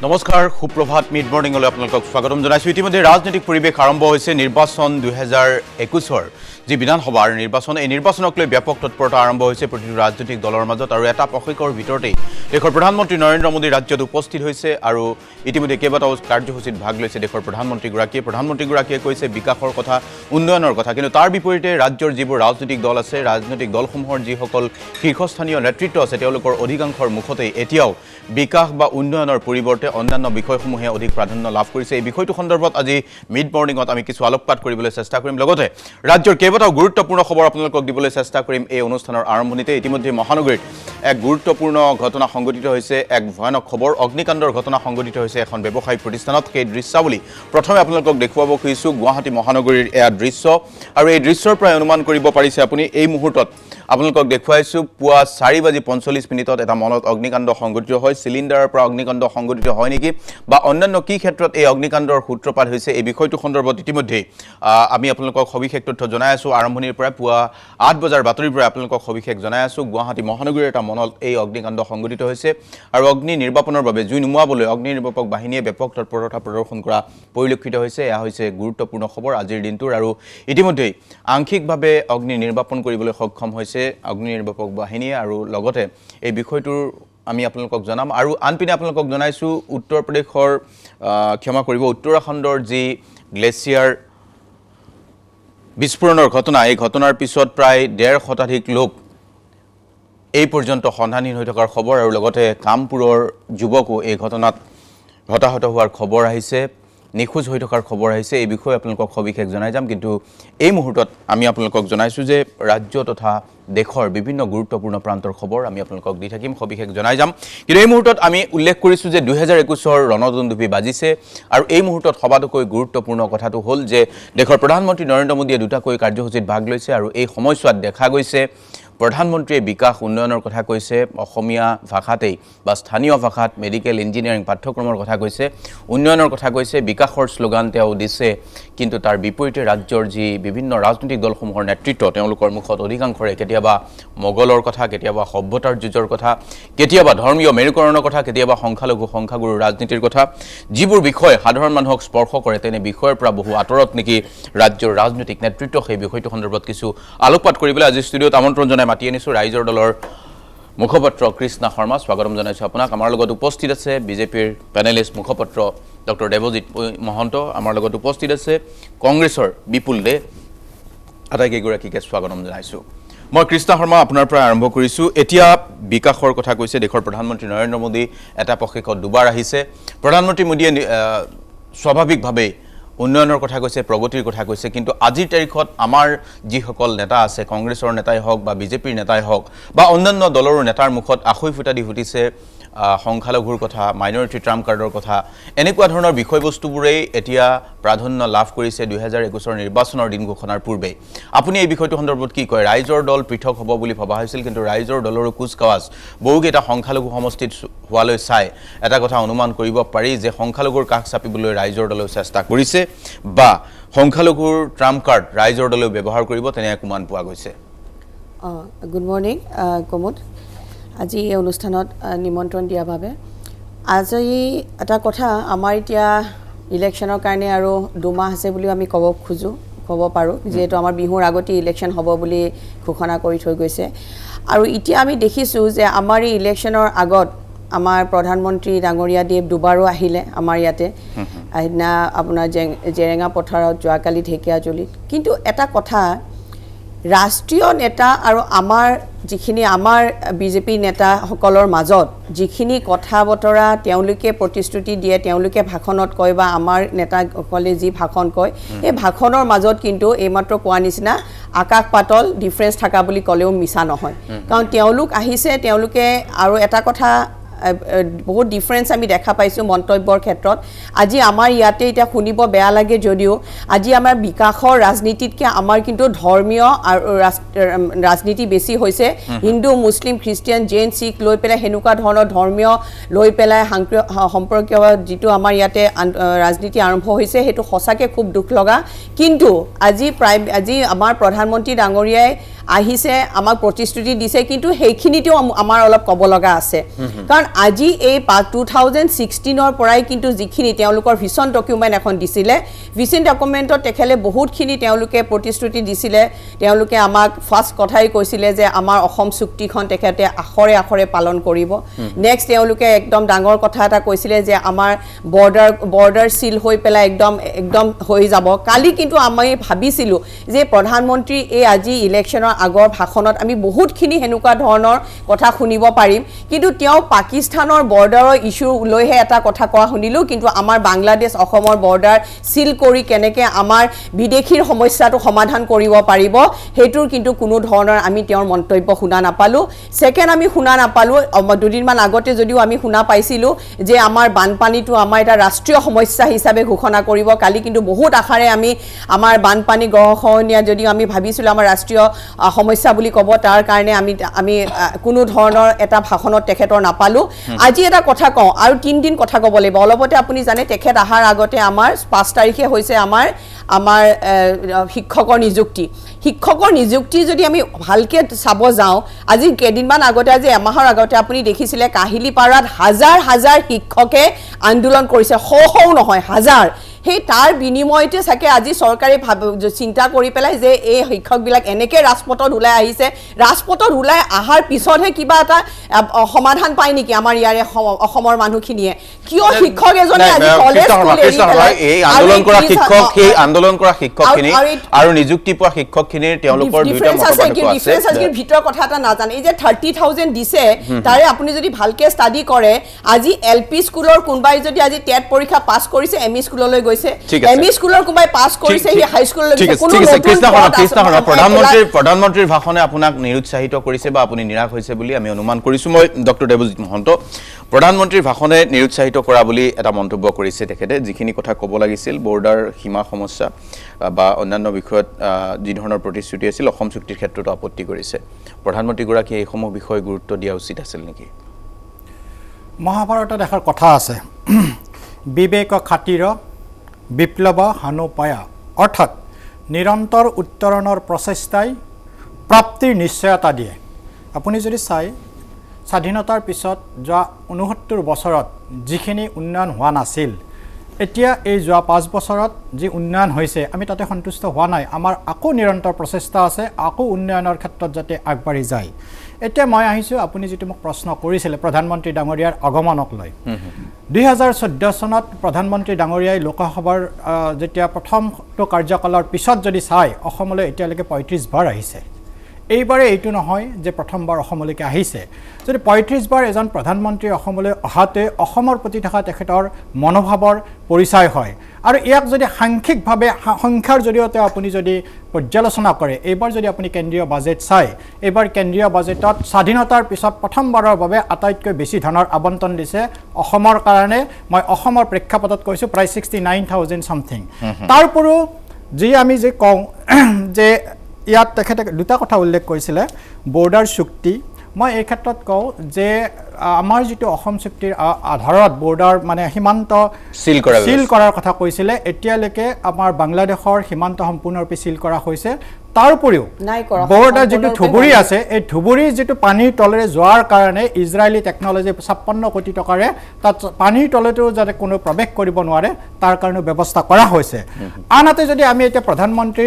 নমস্কাৰ সুপ্ৰভাত মিড মৰ্নিংলৈ আপোনালোকক স্বাগতম জনাইছোঁ। ইতিমধ্যে ৰাজনৈতিক পৰিৱেশ আৰম্ভ হৈছে। নিৰ্বাচন 2021 যি বিধানসভাৰ নিৰ্বাচন, এই নিৰ্বাচনক লৈ ব্যাপক তৎপৰতা আৰম্ভ হৈছে প্ৰতিটো ৰাজনৈতিক দলৰ মাজত। আৰু এটা প্ৰশিক্ষৰ ভিতৰতেই দেশৰ প্ৰধানমন্ত্ৰী নৰেন্দ্ৰ মোদী ৰাজ্যত উপস্থিত হৈছে আৰু ইতিমধ্যে কেইবাটাও কাৰ্যসূচীত ভাগ লৈছে দেশৰ প্ৰধানমন্ত্ৰীগৰাকীয়ে কৈছে বিকাশৰ কথা, উন্নয়নৰ কথা। কিন্তু তাৰ বিপৰীতে ৰাজ্যৰ যিবোৰ ৰাজনৈতিক দল আছে, ৰাজনৈতিক দলসমূহৰ যিসকল শীৰ্ষস্থানীয় নেতৃত্ব আছে, তেওঁলোকৰ অধিকাংশৰ মুখতেই এতিয়াও বিকাশ বা উন্নয়নৰ পৰিৱৰ্তে অন্যান্য বিষয়সমূহে অধিক প্ৰাধান্য লাভ কৰিছে। এই বিষয়টো সন্দৰ্ভত আজি মিড মৰ্নিঙত আমি কিছু আলোকপাত কৰিবলৈ চেষ্টা কৰিম। লগতে ৰাজ্যৰ কেইবাটাও গুৰুত্বপূৰ্ণ খবৰ আপোনালোকক দিবলৈ চেষ্টা কৰিম। এই অনুষ্ঠানৰ আৰম্ভণিতে ইতিমধ্যে মহানগৰীত এক গুৰুত্বপূৰ্ণ ঘটনা সংঘটিত হৈছে, এক ভয়ানক খবৰ। অগ্নিকাণ্ডৰ ঘটনা সংঘটিত হৈছে এখন ব্যৱসায়িক প্ৰতিষ্ঠানত। সেই দৃশ্যাৱলী প্ৰথমে আপোনালোকক দেখুৱাব খুজিছোঁ। গুৱাহাটী মহানগৰীৰ এয়া দৃশ্য, আৰু এই দৃশ্যৰ পৰাই অনুমান কৰিব পাৰিছে আপুনি এই মুহূৰ্তত আপোনালোকক দেখুৱাইছোঁ পুৱা 4:45 এটা মনত অগ্নিকাণ্ড সংঘটিত হয়। চিলিণ্ডাৰৰ পৰা অগ্নিকাণ্ড সংঘটিত হয় নেকি বা অন্যান্য কি ক্ষেত্ৰত এই অগ্নিকাণ্ডৰ সূত্ৰপাত হৈছে, এই বিষয়টো সন্দৰ্ভত ইতিমধ্যে আমি আপোনালোকক সবিশেষ তথ্য জনাই আছোঁ। আৰম্ভণিৰ পৰা পুৱা 8 বজাৰ বাতৰিৰ পৰা আপোনালোকক সবিশেষ জনাই আছোঁ। গুৱাহাটী মহানগৰীৰ এটা মনত এই অগ্নিকাণ্ড সংঘটিত হৈছে আৰু অগ্নি নিৰ্বাপনৰ বাবে, জুই নুমুৱাবলৈ অগ্নি নিৰ্বাপক বাহিনীয়ে ব্যাপক তৎপৰতা প্ৰদৰ্শন কৰা পৰিলক্ষিত হৈছে। এয়া হৈছে গুৰুত্বপূৰ্ণ খবৰ আজিৰ দিনটোৰ। আৰু ইতিমধ্যেই আংশিকভাৱে অগ্নি নিৰ্বাপন কৰিবলৈ সক্ষম হৈছে অগ্নি নিৰ্বাপক বাহিনীয়ে। আৰু লগতে এই বিষয়টোৰ আমি আপোনালোকক জনাম। আৰু আনপিনে আপোনালোকক জনাইছোঁ উত্তৰ প্ৰদেশৰ উত্তৰাখণ্ডৰ যি গ্লেছিয়াৰ বিস্ফোৰণৰ ঘটনা, এই ঘটনাৰ পিছত প্ৰায় 1.5 শতাধিক লোক এই পৰ্যন্ত সন্ধানহীন হৈ থকাৰ খবৰ। আৰু লগতে কামপুৰৰ যুৱকো এই ঘটনাত হতাহত হোৱাৰ খবৰ আহিছে, নিখোজ হৈ থকাৰ খবৰ আহিছে। এই বিষয়ে আপোনালোকক সবিশেষ জনাই যাম। কিন্তু এই মুহূৰ্তত আমি আপোনালোকক জনাইছোঁ যে ৰাজ্য তথা দেশৰ বিভিন্ন গুৰুত্বপূৰ্ণ প্ৰান্তৰ খবৰ আমি আপোনালোকক দি থাকিম, সবিশেষ জনাই যাম। কিন্তু এই মুহূৰ্তত আমি উল্লেখ কৰিছোঁ যে 2021 ৰণদন্দুভি বাজিছে। আৰু এই মুহূৰ্তত সবাতোকৈ গুৰুত্বপূৰ্ণ কথাটো হ'ল যে দেশৰ প্ৰধানমন্ত্ৰী নৰেন্দ্ৰ মোদীয়ে দুটাকৈ কাৰ্যসূচীত ভাগ লৈছে। আৰু এই সময়ছোৱাত দেখা গৈছে প্ৰধানমন্ত্ৰীয়ে বিকাশ উন্নয়নৰ কথা কৈছে, অসমীয়া ভাষাতেই বা স্থানীয় ভাষাত মেডিকেল ইঞ্জিনিয়াৰিং পাঠ্যক্ৰমৰ কথা কৈছে, উন্নয়নৰ কথা কৈছে, বিকাশৰ শ্লোগান তেওঁ দিছে। কিন্তু তাৰ বিপৰীতে ৰাজ্যৰ যি বিভিন্ন ৰাজনৈতিক দলসমূহৰ নেতৃত্ব, তেওঁলোকৰ মুখত অধিকাংশৰে কেতিয়াবা মোগলৰ কথা, কেতিয়াবা সভ্যতাৰ যুঁজৰ কথা, কেতিয়াবা ধৰ্মীয় মেৰুকৰণৰ কথা, কেতিয়াবা সংখ্যাগুৰু ৰাজনীতিৰ কথা, যিবোৰ বিষয় সাধাৰণ মানুহক স্পৰ্শ কৰে, তেনে বিষয়ৰ পৰা বহু আঁতৰত নেকি ৰাজ্যৰ ৰাজনৈতিক নেতৃত্ব। সেই বিষয়টো সন্দৰ্ভত কিছু আলোকপাত কৰিবলৈ আজি ষ্টুডিঅ'ত আমন্ত্ৰণ জনাই মাতি আনিছোঁ ৰাইজৰ দলৰ মুখপাত্ৰ কৃষ্ণা শৰ্মা। স্বাগতম জনাইছোঁ আপোনাক। আমাৰ লগত উপস্থিত আছে বিজেপিৰ পেনেলিষ্ট মুখপাত্ৰ ডক্টৰ দেৱজিৎ মহন্ত, আমাৰ লগত উপস্থিত আছে কংগ্ৰেছৰ বিপুল দে। আটাইকেইগৰাকীকে স্বাগতম জনাইছোঁ। মই কৃষ্ণা শৰ্মা আপোনাৰ পৰা আৰম্ভ কৰিছোঁ। এতিয়া বিকাশৰ কথা কৈছে দেশৰ প্ৰধানমন্ত্ৰী নৰেন্দ্ৰ মোদী, এটা প্ৰশিক্ষত দুবাৰ আহিছে। প্ৰধানমন্ত্ৰী মোদীয়ে স্বাভাৱিকভাৱেই উন্নয়নৰ কথা কৈছে, প্ৰগতিৰ কথা কৈছে। কিন্তু আজিৰ তাৰিখত আমাৰ যিসকল নেতা আছে, কংগ্ৰেছৰ নেতাই হওক বা বিজেপিৰ নেতাই হওক বা অন্যান্য দলৰো নেতাৰ মুখত আখৈ ফুটা দি ফুটিছে সংখ্যালঘুৰ কথা, মাইনৰিটি ট্ৰাম্প কাৰ্ডৰ কথা। এনেকুৱা ধৰণৰ বিষয়বস্তুবোৰেই এতিয়া প্ৰাধান্য লাভ কৰিছে 2021 নিৰ্বাচনৰ দিন ঘোষণাৰ পূৰ্বে। আপুনি এই বিষয়টো সন্দৰ্ভত কি কয়? ৰাইজৰ দল পৃথক হ'ব বুলি ভবা হৈছিল, কিন্তু ৰাইজৰ দলৰো কুচকাৱাজ বহুকেইটা সংখ্যালঘু সমষ্টিত হোৱালৈ চাই এটা কথা অনুমান কৰিব পাৰি যে সংখ্যালঘুৰ কাষ চাপিবলৈ ৰাইজৰ দলেও চেষ্টা কৰিছে বা সংখ্যালঘুৰ ট্ৰাম্প কাৰ্ড ৰাইজৰ দলেও ব্যৱহাৰ কৰিব, তেনে এক উমান পোৱা গৈছে। গুড মৰ্নিং কমোদ, আজি এই অনুষ্ঠানত নিমন্ত্ৰণ দিয়াৰ বাবে। আজি এটা কথা, আমাৰ এতিয়া ইলেকশ্যনৰ কাৰণে আৰু 2 মাহ আছে বুলিও আমি ক'ব পাৰোঁ, যিহেতু আমাৰ বিহুৰ আগতে ইলেকশ্যন হ'ব বুলি ঘোষণা কৰি থৈ গৈছে। আৰু এতিয়া আমি দেখিছোঁ যে আমাৰ এই ইলেকশ্যনৰ আগত আমাৰ প্ৰধানমন্ত্ৰী ডাঙৰীয়া দেৱ দুবাৰো আহিলে আমাৰ ইয়াতে। সেইদিনা আপোনাৰ জেৰেঙা পথাৰত, যোৱাকালি ঢেকীয়াজুলিত। কিন্তু এটা কথা, ৰাষ্ট্ৰীয় নেতা আৰু আমাৰ বিজেপি নেতাসকলৰ মাজত যিখিনি কথা বতৰা তেওঁলোকে প্ৰতিশ্ৰুতি দিয়ে, তেওঁলোকে ভাষণত কয় বা আমাৰ নেতাসকলে যি ভাষণ কয়, এই ভাষণৰ মাজত কিন্তু এইমাত্ৰ কোৱা নিচিনা আকাশ পাতল ডিফাৰেঞ্চ থকা বুলি ক'লেও মিছা নহয়। কাৰণ তেওঁলোক আহিছে, তেওঁলোকে আৰু এটা কথা বহুত ডিফাৰেঞ্চ আমি দেখা পাইছোঁ মন্তব্যৰ ক্ষেত্ৰত। আজি আমাৰ ইয়াতে এতিয়া শুনিব বেয়া লাগে যদিও আজি আমাৰ বিকাশৰ ৰাজনীতিতকৈ আমাৰ কিন্তু ধৰ্মীয় আৰু ৰাজনীতি বেছি হৈছে। হিন্দু, মুছলিম, খ্ৰীষ্টিয়ান, জৈন, শিখ লৈ পেলাই সেনেকুৱা ধৰণৰ ধৰ্মীয় লৈ পেলাই সম্পৰ্কীয় যিটো আমাৰ ইয়াতে ৰাজনীতি আৰম্ভ হৈছে, সেইটো সঁচাকৈ খুব দুখ লগা। কিন্তু আজি আমাৰ প্ৰধানমন্ত্ৰী ডাঙৰীয়াই আহিছে, আমাক প্ৰতিশ্ৰুতি দিছে, কিন্তু সেইখিনিতেও আমাৰ অলপ ক'ব লগা আছে। কাৰণ আজি এই 2016 পৰাই কিন্তু যিখিনি তেওঁলোকৰ ভিছন ডকুমেণ্ট এখন দিছিলে ভিছন ডকুমেণ্টত তেখেতে বহুতখিনি তেওঁলোকে প্ৰতিশ্ৰুতি দিছিলে তেওঁলোকে আমাক ফাৰ্ষ্ট কথাই কৈছিলে যে আমাৰ অসম চুক্তিখন তেখেতে আখৰে আখৰে পালন কৰিব নেক্সট তেওঁলোকে একদম ডাঙৰ কথা এটা কৈছিলে যে আমাৰ বৰ্ডাৰ সিল হৈ পেলাই একদম হৈ যাব কালি কিন্তু আমি ভাবিছিলোঁ যে প্ৰধানমন্ত্ৰী এই আজি ইলেকশ্যনৰ আগৰ ভাষণত আমি বহুতখিনি হেনুকা ধৰণৰ কথা শুনিব পাৰিম কিন্তু তেওঁ পাকিস্তানৰ বৰ্ডাৰৰ ইস্যু লৈহে এটা কথা কোৱা শুনিলোঁ কিন্তু আমাৰ বাংলাদেশ অসমৰ বৰ্ডাৰ সিল কৰি কেনেকৈ আমাৰ বিদেশীৰ সমস্যাটো সমাধান কৰিব পাৰিব হেতুৰ কিন্তু কোনো ধৰণৰ আমি তেওঁৰ মন্তব্য শুনা নাপালোঁ সেকেন্ড আমি শুনা নাপালোঁ দুদিনমান আগতে যদিও আমি শুনা পাইছিলোঁ যে আমাৰ বানপানীটো আমাৰ এটা ৰাষ্ট্ৰীয় সমস্যা হিচাপে ঘোষণা কৰিব কালি কিন্তু বহুত আশাৰে আমি আমাৰ বানপানী গঢ়খহনীয়া যদি আমি ভাবিছিলোঁ আমাৰ ৰাষ্ট্ৰীয় সমস্যা বুলি ক'ব তাৰ কাৰণে আমি কোনো ধৰণৰ এটা ভাষণত তেখেতৰ নাপালোঁ আজি এটা কথা কওঁ আৰু 3 দিন কথা ক'ব লাগিব অলপতে আপুনি জানে তেখেত আহাৰ আগতে আমাৰ 5 তাৰিখে হৈছে আমাৰ শিক্ষকৰ নিযুক্তি যদি আমি ভালকে চাব যাওঁ আজি কেইদিনমান আগতে আজি এমাহৰ আগতে আপুনি দেখিছিলে কাহিলীপাৰাত হাজাৰ শিক্ষকে আন্দোলন কৰিছে সৌ নহয় হাজাৰ সেই তাৰ বিনিময়তে চাকে আজি চৰকাৰে চিন্তা কৰি পেলাই যে এই শিক্ষকবিলাক এনেকৈ ৰাজপথত ওলাই আহিছে ৰাজপথত ওলাই আহাৰ পিছতহে কিবা এটা সমাধান পায় নেকি আমাৰ ইয়াৰে অসমৰ মানুহখিনিয়ে কিয় শিক্ষক এজনে আজি কলেজ এই আন্দোলন কৰা শিক্ষকখিনি আৰু নিযুক্তি পোৱা শিক্ষকখিনিৰ তেওঁলোকৰ দুটা মতপাৰ্থক্য আছে ভিতৰ কথা এটা নাজানে এই যে 30,000 দিছে তাৰে আপুনি যদি ভালকে ষ্টাডি কৰে আজি এলপি স্কুলৰ কোনবাই যদি আজি টেট পৰীক্ষা পাছ কৰিছে এমই স্কুললৈ গৈছে এমই স্কুলৰ কোনবাই পাছ কৰিছে হি হাই স্কুললৈ গৈছে প্ৰধানমন্ত্ৰীৰ ভাষণে আপোনাক নিৰুৎসাহিত কৰিছে বা আপুনি নিৰাশ হৈছে বুলি আমি অনুমান কৰিছোঁ মই ডক্টৰ দেৱজিৎ মহন্ত প্ৰধানমন্ত্ৰীৰ ভাষণে নিৰুৎসাহিত কৰা বুলি এটা মন্তব্য কৰিছে তেখেতে যিখিনি কথা ক'ব লাগিছিল বৰ্ডাৰ সীমা সমস্যা বা অন্যান্য বিষয়ত যি ধৰণৰ প্ৰতিশ্ৰুতি আছিল অসম চুক্তিৰ ক্ষেত্ৰতো আপত্তি কৰিছে প্ৰধানমন্ত্ৰীগৰাকীয়ে এইসমূহ বিষয় গুৰুত্ব দিয়া উচিত আছিল নেকি মহাভাৰতত এষাৰ কথা আছে বিবেক খাতিৰ বিপ্লৱ হানোপায়া অৰ্থাৎ নিৰন্তৰ উত্তৰণৰ প্ৰচেষ্টাই প্ৰাপ্তিৰ নিশ্চয়তা দিয়ে আপুনি যদি চাই স্বাধীনতাৰ পিছত যোৱা 69 বছৰত যিখিনি উন্নয়ন হোৱা নাছিল এতিয়া এই যোৱা 5 বছৰত যি উন্নয়ন হৈছে আমি তাতে সন্তুষ্ট হোৱা নাই আমাৰ আকৌ নিৰন্তৰ প্ৰচেষ্টা আছে আকৌ উন্নয়নৰ ক্ষেত্ৰত যাতে আগবাঢ়ি যায় এতিয়া মই আহিছোঁ আপুনি যেটো মোক প্ৰশ্ন কৰিছিলে প্ৰধানমন্ত্ৰী ডাঙৰীয়াৰ আগমনক লৈ 2014 চনত প্ৰধানমন্ত্ৰী ডাঙৰীয়াই লোকসভাৰ যেতিয়া প্ৰথমটো কাৰ্যকালৰ পিছত যদি চাই অসমলৈ এতিয়ালৈকে 35 বাৰ আহিছে এইবাৰে এইটো নহয় যে প্ৰথমবাৰ অসমলৈকে আহিছে যদি 35 বাৰ এজন প্ৰধানমন্ত্ৰী অসমলৈ অহাতে অসমৰ প্ৰতি থকা তেখেতৰ মনোভাৱৰ পৰিচয় হয় আৰু ইয়াক যদি সাংখ্যিকভাৱে সংখ্যাৰ জৰিয়তে আপুনি যদি পৰ্যালোচনা কৰে এইবাৰ যদি আপুনি কেন্দ্ৰীয় বাজেট চাই এইবাৰ কেন্দ্ৰীয় বাজেটত স্বাধীনতাৰ পিছত প্ৰথমবাৰৰ বাবে আটাইতকৈ বেছি ধনৰ আবণ্টন দিছে অসমৰ কাৰণে মই অসমৰ প্ৰেক্ষাপটত কৈছোঁ প্ৰায় 69,000 সামথিং তাৰপৰো যি আমি যে কওঁ যে ইয়াত তেখেতে দুটা কথা উল্লেখ কৰিছিলে বৰ্ডাৰ চুক্তি মই এই ক্ষেত্ৰত কওঁ যে আমাৰ যেটো অসম চুক্তিৰ আধাৰত বৰ্ডাৰ মানে সীমান্ত সিল কৰাৰ কথা কৈছিলে এতিয়ালৈকে আমাৰ বাংলাদেশৰ সীমান্ত সম্পূৰ্ণৰূপে সিল কৰা হৈছে তাৰপৰেও বৰ্ডাৰ যেটো ধুবুৰী আছে এই ধুবুৰী যেটো পানীৰ তলেৰে যোৱাৰ কাৰণে ইজৰাইলি টেকনলজি 56 কোটি টকাৰে তাত পানীৰ তলেটো যাতে কোনো প্ৰৱেশ কৰিব নোৱাৰে তাৰ কাৰণে ব্যৱস্থা কৰা হৈছে আনহাতে যদি আমি এটা প্ৰধানমন্ত্ৰী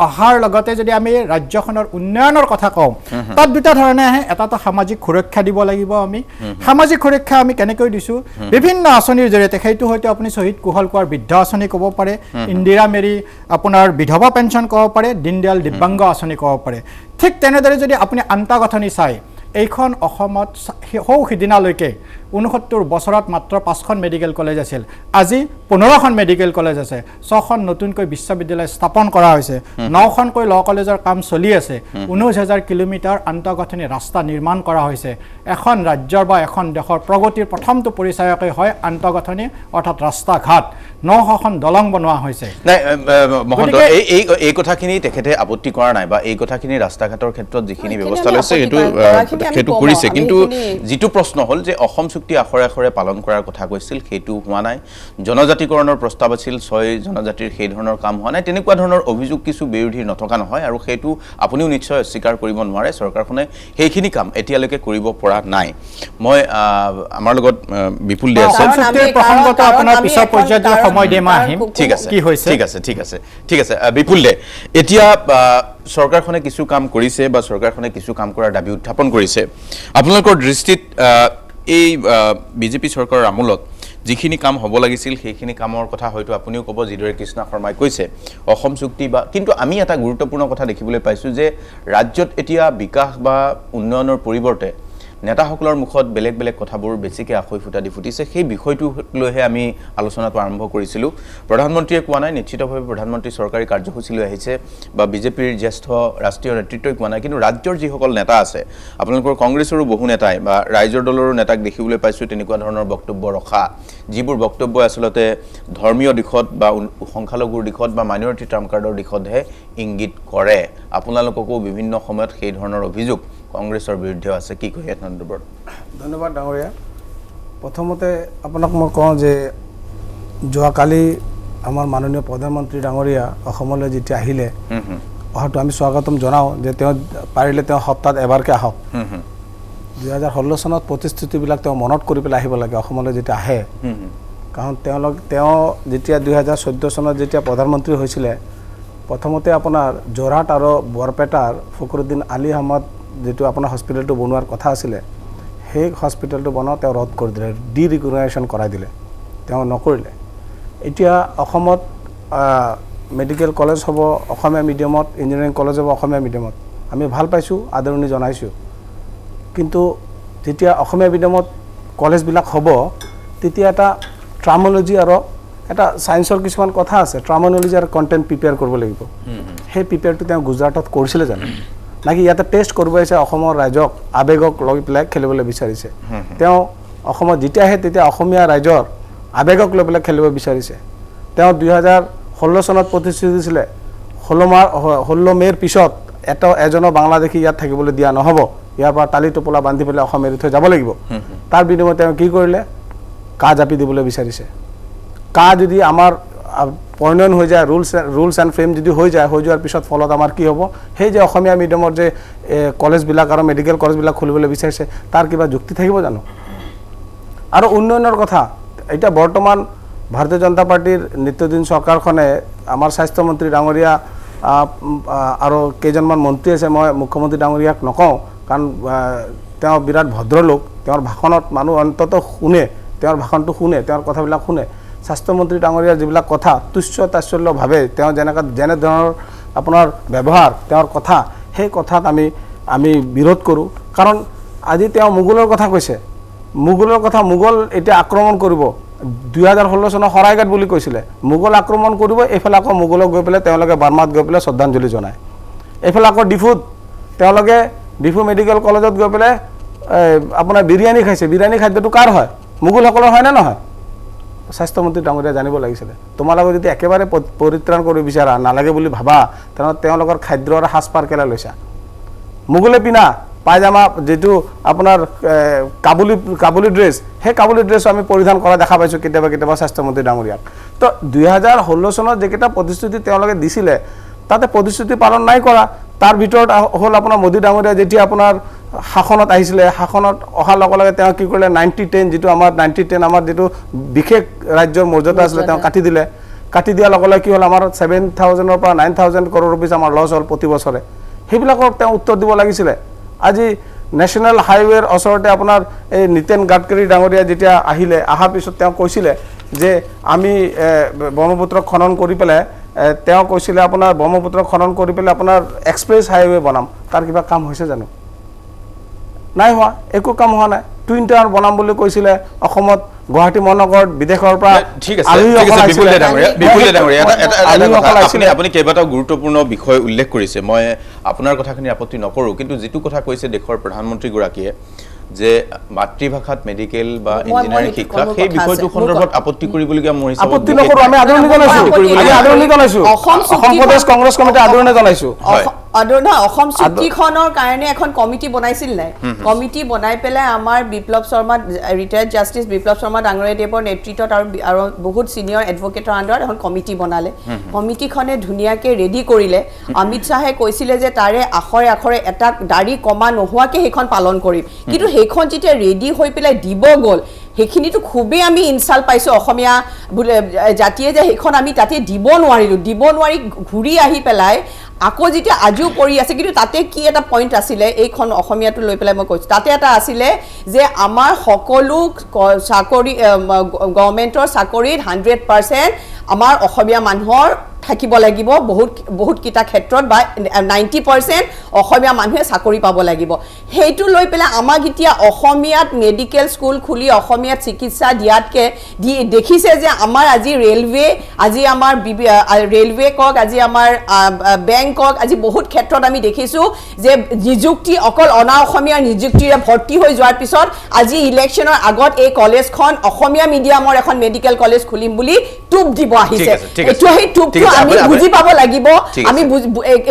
আহাৰ লগতে যদি আমি ৰাজ্যখনৰ উন্নয়নৰ কথা কওঁ তাত দুটা ধৰণে আহে এটাটো সামাজিক সুৰক্ষা দিব লাগিব আমি সামাজিক সুৰক্ষা আমি কেনেকৈ দিছো বিভিন্ন আঁচনিৰ জৰিয়তে সেইটো হয়তো আপুনি শহীদ কুশল কোৱাৰ বৃদ্ধ আঁচনি ক'ব পাৰে ইন্দিৰা মেৰী আপোনাৰ বিধৱা পেঞ্চন ক'ব পাৰে দীনদয়াল দিব্যাংগ আঁচনি ক'ব পাৰে ঠিক তেনেদৰে যদি আপুনি আন্তঃগাঁথনি চাই এইখন অসমত সিদিনালৈকে 69 বছৰত মাত্ৰ 5খন মেডিকেল কলেজ আছিল আজি 15খন মেডিকেল কলেজ আছে 6খন নতুনকৈ বিশ্ববিদ্যালয় স্থাপন কৰা হৈছে 9খনকৈ ল কলেজৰ কাম চলি আছে 19,000 কিলোমিটাৰ আন্তঃগাঁথনি ৰাস্তা নিৰ্মাণ কৰা হৈছে এখন ৰাজ্যৰ বা এখন দেশৰ প্ৰগতিৰ প্ৰথমটো পৰিচয়কে হয় আন্তঃগাঁথনি অৰ্থাৎ ৰাস্তা ঘাট 9খন দলং বনোৱা হৈছে নাই মহন্ত এই কথাখিনি তেখেতে আপত্তি কৰা নাই বা এই কথাখিনি ৰাস্তা ঘাটৰ ক্ষেত্ৰত যিখিনি ব্যৱস্থা লৈছে সেইটো কৰিছে কিন্তু যেটো প্ৰশ্ন হল যে অসম চুক্তি আখৰে আখৰে পালন কৰাৰ কথা কৈছিল সেইটো হোৱা নাই জনজাতি উপজাতিকৰণৰ প্ৰস্তাৱ আছিল 6 জনজাতিৰ সেই ধৰণৰ কাম হোৱা নাই তেনেকুৱা ধৰণৰ অভিযোগ কিছু বিৰোধীৰ নথকা নহয় আৰু সেইটো আপুনিও নিশ্চয় স্বীকাৰ কৰিব নোৱাৰে চৰকাৰখনে সেইখিনি কাম এতিয়ালৈকে কৰিব পৰা নাই মই আমাৰ লগত বিপুল দে আছে চুক্তিৰ প্ৰসংগত আপোনাৰ পিছৰ পৰ্যায়ত সময় দিম আহিম ঠিক আছে কি হৈছে ঠিক আছে বিপুল দে এতিয়া চৰকাৰখনে কিছু কাম কৰিছে বা চৰকাৰখনে কিছু কাম কৰাৰ দাবী উত্থাপন কৰিছে আপোনালোকৰ দৃষ্টিত এই বিজেপি চৰকাৰৰ আমলত যিখিনি কাম হ'ব লাগিছিল সেইখিনি কামৰ কথা হয়তো আপুনিও ক'ব যিদৰে কৃষ্ণা শৰ্মাই কৈছে অসম চুক্তি বা কিন্তু আমি এটা গুৰুত্বপূৰ্ণ কথা দেখিবলৈ পাইছোঁ যে ৰাজ্যত এতিয়া বিকাশ বা উন্নয়নৰ পৰিৱৰ্তে নেতাসকলৰ মুখত বেলেগ বেলেগ কথাবোৰ বেছিকৈ আখৈ ফুটা দি ফুটিছে সেই বিষয়টো লৈহে আমি আলোচনাটো আৰম্ভ কৰিছিলোঁ প্ৰধানমন্ত্ৰীয়ে কোৱা নাই নিশ্চিতভাৱে প্ৰধানমন্ত্ৰী চৰকাৰী কাৰ্যসূচীলৈ আহিছে বা বিজেপিৰ জ্যেষ্ঠ ৰাষ্ট্ৰীয় নেতৃত্বই কোৱা নাই কিন্তু ৰাজ্যৰ যিসকল নেতা আছে আপোনালোকৰ কংগ্ৰেছৰো বহু নেতাই বা ৰাইজৰ দলৰো নেতাক দেখিবলৈ পাইছোঁ তেনেকুৱা ধৰণৰ বক্তব্য ৰখা যিবোৰ বক্তব্য আচলতে ধৰ্মীয় দিশত বা সংখ্যালঘুৰ দিশত বা মাইনৰিটি টাৰ্ম কাৰ্ডৰ দিশতহে ইংগিত কৰে আপোনালোককো বিভিন্ন সময়ত সেই ধৰণৰ অভিযোগ কংগ্ৰেছৰ বিৰুদ্ধে আছে কি কয় নন্দবৰ ধন্যবাদ ডাঙৰীয়া প্ৰথমতে আপোনাক মই কওঁ যে যোৱাকালি আমাৰ মাননীয় প্ৰধানমন্ত্ৰী ডাঙৰীয়া অসমলৈ যেতিয়া আহিলে অহাটো আমি স্বাগতম জনাওঁ যে তেওঁ পাৰিলে তেওঁ সপ্তাহত এবাৰকৈ আহক 2016 চনত প্ৰতিশ্ৰুতিবিলাক তেওঁ মনত কৰি পেলাই আহিব লাগে অসমলৈ যেতিয়া আহে কাৰণ তেওঁ যেতিয়া 2014 চনত যেতিয়া প্ৰধানমন্ত্ৰী হৈছিলে প্ৰথমতে আপোনাৰ যোৰহাট আৰু বৰপেটাৰ ফখৰুদ্দিন আলী আহমদ যেটো আপোনাৰ হস্পিটেলটো বনোৱাৰ কথা আছিলে সেই হস্পিটেলটো বনাও তেওঁ ৰদ কৰি দিলে ডি ৰিকগনাইজেশ্যন কৰাই দিলে তেওঁ নকৰিলে এতিয়া অসমত মেডিকেল কলেজ হ'ব অসমীয়া মিডিয়ামত ইঞ্জিনিয়াৰিং কলেজ হ'ব অসমীয়া মিডিয়ামত আমি ভাল পাইছোঁ আদৰণি জনাইছোঁ কিন্তু যেতিয়া অসমীয়া মিডিয়ামত কলেজবিলাক হ'ব তেতিয়া এটা ট্ৰামোলজি আৰু এটা সায়েন্সৰ কিছুমান কথা আছে ট্ৰামোলজি আৰু কন্টেন্ট প্ৰিপেয়াৰ কৰিব লাগিব সেই প্ৰিপেয়াৰটো তেওঁ গুজৰাটত কৰিছিলে জানো নাকি ইয়াতে টেষ্ট কৰিব আহিছে অসমৰ ৰাইজক আবেগক লৈ পেলাই খেলিবলৈ বিচাৰিছে তেওঁ অসমত যেতিয়া আহে তেতিয়া অসমীয়া ৰাইজৰ আবেগক লৈ পেলাই খেলিব বিচাৰিছে তেওঁ 2016 চনত প্ৰতিশ্ৰুতি দিছিলে 16 মেৰ পিছত এজনৰ বাংলাদেশী ইয়াত থাকিবলৈ দিয়া নহ'ব ইয়াৰ পৰা টালি টোপোলা বান্ধি পেলাই অসম এৰি থৈ যাব লাগিব তাৰ বিনিময়ত তেওঁ কি কৰিলে কা জাপি দিবলৈ বিচাৰিছে কা যদি আমাৰ পৰ্ণয়ন হৈ যায় ৰুলছ এণ্ড ফ্ৰেম যদি হৈ যোৱাৰ পিছত ফলত আমাৰ কি হ'ব সেই যে অসমীয়া মিডিয়ামৰ যে কলেজবিলাক আৰু মেডিকেল কলেজবিলাক খুলিবলৈ বিচাৰিছে তাৰ কিবা যুক্তি থাকিব জানো আৰু উন্নয়নৰ কথা এটা বৰ্তমান ভাৰতীয় জনতা পাৰ্টিৰ নিত্যদিন চৰকাৰখনে আমাৰ স্বাস্থ্যমন্ত্ৰী ডাঙৰীয়া আৰু কেইজনমান মন্ত্ৰী আছে মই মুখ্যমন্ত্ৰী ডাঙৰীয়াক নকওঁ কাৰণ তেওঁ বিৰাট ভদ্ৰলোক তেওঁৰ ভাষণত মানুহ অন্ততঃ শুনে তেওঁৰ ভাষণটো শুনে তেওঁৰ কথাবিলাক শুনে স্বাস্থ্যমন্ত্ৰী ডাঙৰীয়াৰ যিবিলাক কথা তুচ্ছ তাচ্ছল্যভাৱে তেওঁ যেনে ধৰণৰ আপোনাৰ ব্যৱহাৰ তেওঁৰ কথা সেই কথাত আমি বিৰোধ কৰোঁ কাৰণ আজি তেওঁ মোগলৰ কথা কৈছে মোগল এতিয়া আক্ৰমণ কৰিব 2016 চনৰ শৰাইঘাট বুলি কৈছিলে মোগল আক্ৰমণ কৰিব এইফালে আকৌ মোগলক গৈ পেলাই তেওঁলোকে বাৰ্মাত গৈ পেলাই শ্ৰদ্ধাঞ্জলি জনায় এইফালে আকৌ ডিফু মেডিকেল কলেজত গৈ পেলাই আপোনাৰ বিৰিয়ানী খাইছে বিৰিয়ানী খাদ্যটো কাৰ হয় মোগলসকলৰ হয় নে নহয় স্বাস্থ্যমন্ত্ৰী ডাঙৰীয়া জানিব লাগিছিলে তোমালোকে যদি একেবাৰে পৰিত্ৰাণ কৰিব বিচাৰা নালাগে বুলি ভাবা তেনেহ'লে তেওঁলোকৰ খাদ্য আৰু সাজপাৰ কেলে লৈছা মোগলে পিনা পায়জামা যেটো আপোনাৰ কাবুলি ড্ৰেছ সেই কাবুলি ড্ৰেছ আমি পৰিধান কৰা দেখা পাইছোঁ কেতিয়াবা স্বাস্থ্যমন্ত্ৰী ডাঙৰীয়াক তো 2016 চনত যেকেইটা প্ৰতিশ্ৰুতি তেওঁলোকে দিছিলে তাতে প্ৰতিশ্ৰুতি পালন নাই কৰা তাৰ ভিতৰত হ'ল আপোনাৰ মোদী ডাঙৰীয়া যেতিয়া আপোনাৰ শাসনত আহিছিলে শাসনত অহাৰ লগে লগে তেওঁ কি কৰিলে 90-10 যেটো আমাৰ 90-10 আমাৰ যেটো বিশেষ ৰাজ্যৰ মৰ্যাদা আছিলে তেওঁ কাটি দিয়াৰ লগে লগে কি হ'ল আমাৰ 7,000 পৰা 9,000 কৰোৰ ৰুপিজ আমাৰ লছ হ'ল প্ৰতি বছৰে সেইবিলাকৰ তেওঁ উত্তৰ দিব লাগিছিলে আজি নেশ্যনেল হাইৱেৰ ওচৰতে আপোনাৰ এই নিতেন গাডকাৰী ডাঙৰীয়া যেতিয়া অহাৰ পিছত তেওঁ কৈছিলে যে আমি ব্ৰহ্মপুত্ৰ খনন কৰি পেলাই তেওঁ কৈছিলে আপোনাৰ ব্ৰহ্মপুত্ৰ খনন কৰি পেলাই আপোনাৰ এক্সপ্ৰেছ হাইৱে বনাম তাৰ কিবা কাম হৈছে জানো নাই হোৱা একো কাম হোৱা নাই টুইন টাৱাৰ বনাম বুলি কৈছিলে অসমত গুৱাহাটী মহানগৰত বিদেশৰ পৰা ঠিক আছে আপুনি কেইবাটাও গুৰুত্বপূৰ্ণ বিষয় উল্লেখ কৰিছে মই আপোনাৰ কথাখিনি আপত্তি নকৰোঁ কিন্তু যিটো কথা কৈছে দেশৰ প্ৰধানমন্ত্ৰীগৰাকীয়ে যে মাতৃভাষাত মেডিকেল বা ইঞ্জিনিয়াৰিং শিক্ষা সেই বিষয়টো সন্দৰ্ভত আপত্তি কৰিবলগীয়া মোৰ হিচাপত আপত্তি নকৰোঁ আমি আদৰণি জনাইছোঁ অসম প্ৰদেশ কংগ্ৰেছ কমিটি আদৰণি জনাইছোঁ নহয় অসম চুক্তিখনৰ কাৰণে এখন কমিটি বনাইছিল নাই কমিটি বনাই পেলাই আমাৰ বিপ্লৱ শৰ্মা ৰিটায়াৰ্ড জাষ্টিছ বিপ্লৱ শৰ্মা ডাঙৰীয়াদেৱৰ নেতৃত্বত আৰু বহুত সিনিয়ৰ এডভকেটৰ আণ্ডাৰত এখন কমিটি বনালে কমিটিখনে ধুনীয়াকৈ ৰেডি কৰিলে অমিত শ্বাহে কৈছিলে যে তাৰে আখৰে আখৰে এটা দাড়ি কমা নোহোৱাকৈ সেইখন পালন কৰিম কিন্তু সেইখন যেতিয়া ৰেডি হৈ পেলাই দিব গ'ল সেইখিনিতো খুবেই আমি ইনচাল্ট পাইছোঁ অসমীয়া জাতিয়ে যে সেইখন আমি তাতে দিব নোৱাৰি ঘূৰি আহি পেলাই আকৌ যেতিয়া আজিও পৰি আছে কিন্তু তাতে কি এটা পইণ্ট আছিলে এইখন অসমীয়াটো লৈ পেলাই মই কৈছোঁ তাতে এটা আছিলে যে আমাৰ সকলো চাকৰি গভৰ্ণমেণ্টৰ চাকৰিত 100% আমাৰ অসমীয়া মানুহৰ থাকিব লাগিব বহুত কিটা ক্ষেত্ৰত বা 90% অসমীয়া মানুহে চাকৰি পাব লাগিব সেইটো লৈ পেলাই আমাক এতিয়া অসমীয়াত মেডিকেল স্কুল খুলি অসমীয়াত চিকিৎসা দিয়াতকৈ দেখিছে যে আমাৰ আজি ৰেলৱে আজি আমাৰ ৰেলৱে কওক আজি আমাৰ বেংক কওক আজি বহুত ক্ষেত্ৰত আমি দেখিছোঁ যে নিযুক্তি অকল অনা অসমীয়াৰ নিযুক্তিৰে ভৰ্তি হৈ যোৱাৰ পিছত আজি ইলেকশ্যনৰ আগত এই কলেজখন অসমীয়া মিডিয়ামৰ এখন মেডিকেল কলেজ খুলিম বুলি টুপ দিব আহিছে এইটো সেই টুপটো আমি বুজি পাব লাগিব আমি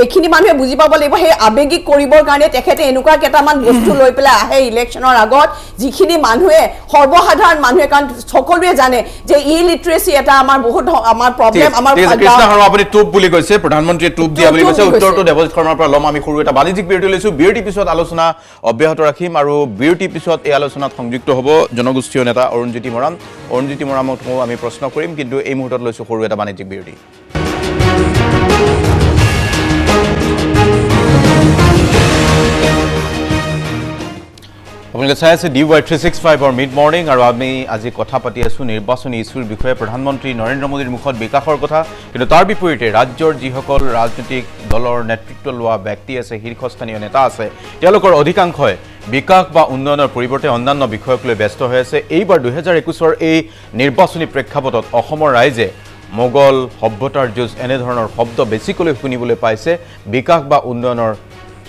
এইখিনি মানুহে বুজি পাব লাগিব সেই আবেগিক কৰিবৰ কাৰণে তেখেতে এনেকুৱা কেইটামান বস্তু লৈ পেলাই আহে ইলেকশ্যনৰ আগত যিখিনি মানুহে সৰ্বসাধাৰণ মানুহে কাৰণ সকলোৱে জানে যে ইলিটাৰেচি এটা আমাৰ বহুত আমাৰ প্ৰব্লেম আমাৰ কৃষ্ণ শৰ্মা আপুনি টুপ বুলি কৈছে প্ৰধানমন্ত্ৰীয়ে টুপ দিয়া বুলি কৈছে উত্তৰটো দেৱজিৎ শৰ্মাৰ পৰা ল'ম আমি সৰু এটা বাণিজ্যিক বিৰতি লৈছোঁ বিৰতিৰ পিছত আলোচনা অব্যাহত ৰাখিম আৰু বিৰতিৰ পিছত এই আলোচনাত সংযুক্ত হ'ব জনগোষ্ঠীয় নেতা অৰুণজ্যোতি মৰাণকো আমি প্ৰশ্ন কৰিম কিন্তু এই মুহূৰ্তত লৈছোঁ সৰু এটা বাণিজ্যিক বিৰতি আপোনালোকে চাই আছে DY365 মিড মৰ্ণিং আৰু আমি আজি কথা পাতি আছোঁ নিৰ্বাচনী ইছ্যুৰ বিষয়ে প্ৰধানমন্ত্ৰী নৰেন্দ্ৰ মোদীৰ মুখত বিকাশৰ কথা কিন্তু তাৰ বিপৰীতে ৰাজ্যৰ যিসকল ৰাজনৈতিক দলৰ নেতৃত্ব লোৱা ব্যক্তি আছে শীৰ্ষস্থানীয় নেতা আছে তেওঁলোকৰ অধিকাংশই বিকাশ বা উন্নয়নৰ পৰিৱৰ্তে অন্যান্য বিষয়ক লৈ ব্যস্ত হৈ আছে এইবাৰ 2021 এই নিৰ্বাচনী প্ৰেক্ষাপটত অসমৰ ৰাইজে মোগল সভ্যতাৰ যুঁজ এনেধৰণৰ শব্দ বেছিকৈ শুনিবলৈ পাইছে বিকাশ বা উন্নয়নৰ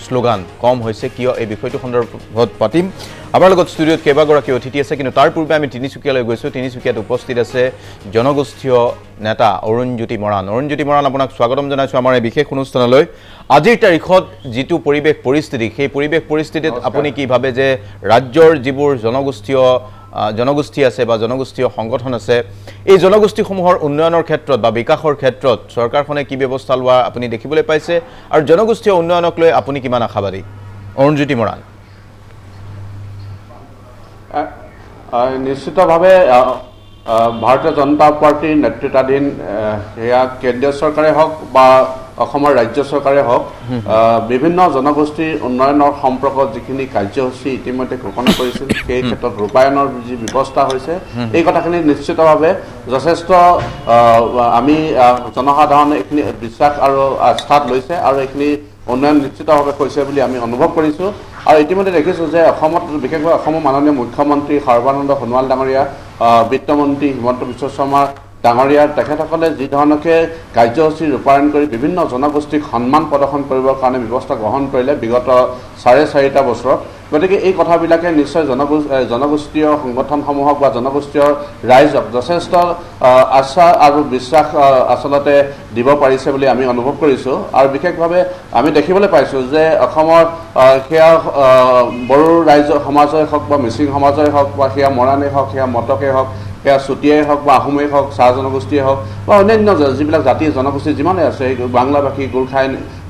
শ্লোগান কম হৈছে কিয় এই বিষয়টো সন্দৰ্ভত পাতিম আমাৰ লগত ষ্টুডিঅ'ত কেইবাগৰাকী অতিথি আছে কিন্তু তাৰ পূৰ্বে আমি তিনিচুকীয়ালৈ গৈছোঁ তিনিচুকীয়াত উপস্থিত আছে জনগোষ্ঠীয় নেতা অৰুণজ্যোতি মৰাণ আপোনাক স্বাগতম জনাইছোঁ আমাৰ এই বিশেষ অনুষ্ঠানলৈ আজিৰ তাৰিখত যিটো পৰিৱেশ পৰিস্থিতি সেই পৰিৱেশ পৰিস্থিতিত আপুনি কি ভাবে যে ৰাজ্যৰ যিবোৰ জনগোষ্ঠী আছে বা জনগোষ্ঠীয় সংগঠন আছে এই জনগোষ্ঠীসমূহৰ উন্নয়নৰ ক্ষেত্ৰত বা বিকাশৰ ক্ষেত্ৰত চৰকাৰখনে কি ব্যৱস্থা লোৱা আপুনি দেখিবলৈ পাইছে আৰু জনগোষ্ঠীয় উন্নয়নক লৈ আপুনি কিমান আশাবাদী অৰুণজ্যোতি মৰাণ নিশ্চিতভাৱে ভাৰতীয় জনতা পাৰ্টীৰ নেতৃত্বাধীন সেয়া কেন্দ্ৰীয় চৰকাৰে হওক বা অসমৰ ৰাজ্য চৰকাৰে হওক বিভিন্ন জনগোষ্ঠীৰ উন্নয়নৰ সম্পৰ্কত যিখিনি কাৰ্যসূচী ইতিমধ্যে ঘোষণা কৰিছিল সেই ক্ষেত্ৰত ৰূপায়ণৰ যি ব্যৱস্থা হৈছে এই কথাখিনি নিশ্চিতভাৱে যথেষ্ট আমি জনসাধাৰণে এইখিনি বিশ্বাস আৰু আস্থাত লৈছে আৰু এইখিনি উন্নয়ন নিশ্চিতভাৱে হৈছে বুলি আমি অনুভৱ কৰিছোঁ আৰু ইতিমধ্যে দেখিছোঁ যে অসমত বিশেষকৈ অসমৰ মাননীয় মুখ্যমন্ত্ৰী সৰ্বানন্দ সোণোৱাল ডাঙৰীয়া বিত্তমন্ত্ৰী হিমন্ত বিশ্ব শৰ্মা ডাঙৰীয়া তেখেতসকলে যি ধৰণকে কাৰ্যসূচী ৰূপায়ণ কৰি বিভিন্ন জনগোষ্ঠীক সন্মান প্ৰদৰ্শন কৰিবৰ কাৰণে ব্যৱস্থা গ্ৰহণ কৰিলে বিগত 4.5 বছৰত গতিকে এই কথাবিলাকে নিশ্চয় জনগোষ্ঠীয় সংগঠনসমূহক বা জনগোষ্ঠীয় ৰাইজক যথেষ্ট আশা আৰু বিশ্বাস আচলতে দিব পাৰিছে বুলি আমি অনুভৱ কৰিছোঁ আৰু বিশেষভাৱে আমি দেখিবলৈ পাইছোঁ যে অসমৰ সেয়া বড়ো ৰাইজ সমাজই হওক বা মিচিং সমাজই হওক বা সেয়া মৰাণেই হওক সেয়া মটকেই হওক সেয়া চুতীয়াই হওক বা আহোমেই হওক চাহ জনগোষ্ঠীয়ে হওক বা অন্যান্য যিবিলাক জাতি জনগোষ্ঠী যিমানেই আছে বাংলাভাষী গোৰ্খাই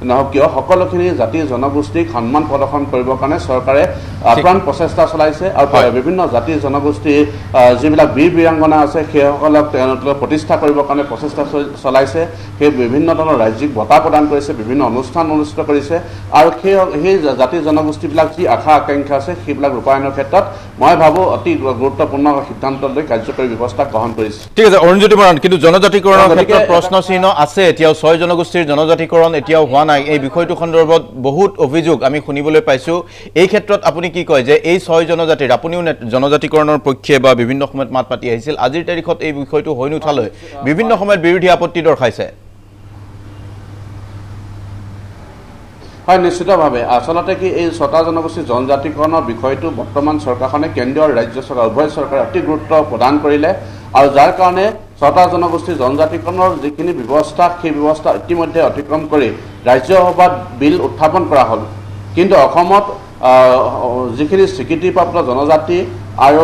নহওক কিয় সকলোখিনি জাতি জনগোষ্ঠীক সন্মান প্ৰদৰ্শন কৰিবৰ কাৰণে চৰকাৰে আপ্ৰাণ প্ৰচেষ্টা চলাইছে আৰু বিভিন্ন জাতি জনগোষ্ঠী যিবিলাক বীৰ বীৰাংগনা আছে সেইসকলক তেওঁলোকে প্ৰতিষ্ঠা কৰিবৰ কাৰণে প্ৰচেষ্টা চলাইছে সেই বিভিন্ন ধৰণৰ ৰাজ্যিক বঁটা প্ৰদান কৰিছে বিভিন্ন অনুষ্ঠান অনুষ্ঠিত কৰিছে আৰু সেই জাতি জনগোষ্ঠীবিলাক যি আশা আকাংক্ষা আছে সেইবিলাক ৰূপায়ণৰ ক্ষেত্ৰত মই ভাবোঁ অতি গুৰুত্বপূৰ্ণ সিদ্ধান্ত লৈ কাৰ্যকৰী ব্যৱস্থা গ্ৰহণ কৰিছে ঠিক আছে অৰুণজ্যোতি মৰাণ কিন্তু জনজাতিকৰণৰ ক্ষেত্ৰত প্ৰশ্ন চিহ্ন আছে এতিয়াও 6 জনগোষ্ঠীৰ জনজাতিকৰণ এতিয়াও হোৱা নাই এই বিষয়টো সন্দৰ্ভত বহুত অভিযোগ আমি শুনিবলৈ পাইছোঁ এই ক্ষেত্ৰত আপুনি কি কয় যে এই 6 জনজাতিৰ আপুনিও জনজাতিকৰণৰ পক্ষে বা বিভিন্ন সময়ত মাত পাতি আহিছিল আজিৰ তাৰিখত এই বিষয়টো হৈ নুঠালৈ বিভিন্ন সময়ত বিৰোধী আপত্তি দৰ্শাইছে হয় নিশ্চিতভাৱে আচলতে কি এই 6টা জনগোষ্ঠীৰ জনজাতিকৰণৰ বিষয়টো বৰ্তমান চৰকাৰখনে কেন্দ্ৰীয় আৰু ৰাজ্য চৰকাৰ উভয় চৰকাৰে অতি গুৰুত্ব প্ৰদান কৰিলে আৰু যাৰ কাৰণে ছটা জনগোষ্ঠী জনজাতিকৰণৰ যিখিনি ব্যৱস্থা সেই ব্যৱস্থা ইতিমধ্যে অতিক্ৰম কৰি ৰাজ্যসভাত বিল উত্থাপন কৰা হ'ল কিন্তু অসমত যিখিনি স্বীকৃতিপ্ৰাপ্ত জনজাতি আৰু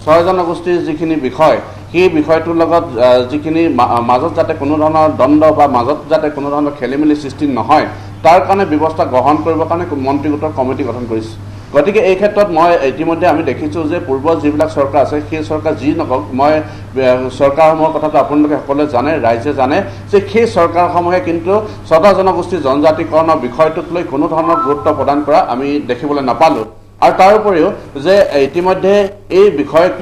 ছয় জনগোষ্ঠীৰ যিখিনি বিষয় সেই বিষয়টোৰ লগত যিখিনি মাজত যাতে কোনো ধৰণৰ দ্বন্দ্ব বা মাজত যাতে কোনো ধৰণৰ খেলিমেলি সৃষ্টি নহয় তাৰ কাৰণে ব্যৱস্থা গ্ৰহণ কৰিবৰ কাৰণে মন্ত্ৰীগোটৰ কমিটি গঠন কৰিছে গতিকে এই ক্ষেত্ৰত মই ইতিমধ্যে আমি দেখিছোঁ যে পূৰ্ব যিবিলাক চৰকাৰ আছে সেই চৰকাৰ যি নকওক মই চৰকাৰসমূহৰ কথাটো আপোনালোকে সকলোৱে জানে ৰাইজে জানে যে সেই চৰকাৰসমূহে কিন্তু ছটা জনগোষ্ঠীৰ জনজাতিকৰণৰ বিষয়টোক লৈ কোনো ধৰণৰ গুৰুত্ব প্ৰদান কৰা আমি দেখিবলৈ নাপালোঁ আৰু তাৰ উপৰিও যে ইতিমধ্যে এই বিষয়ক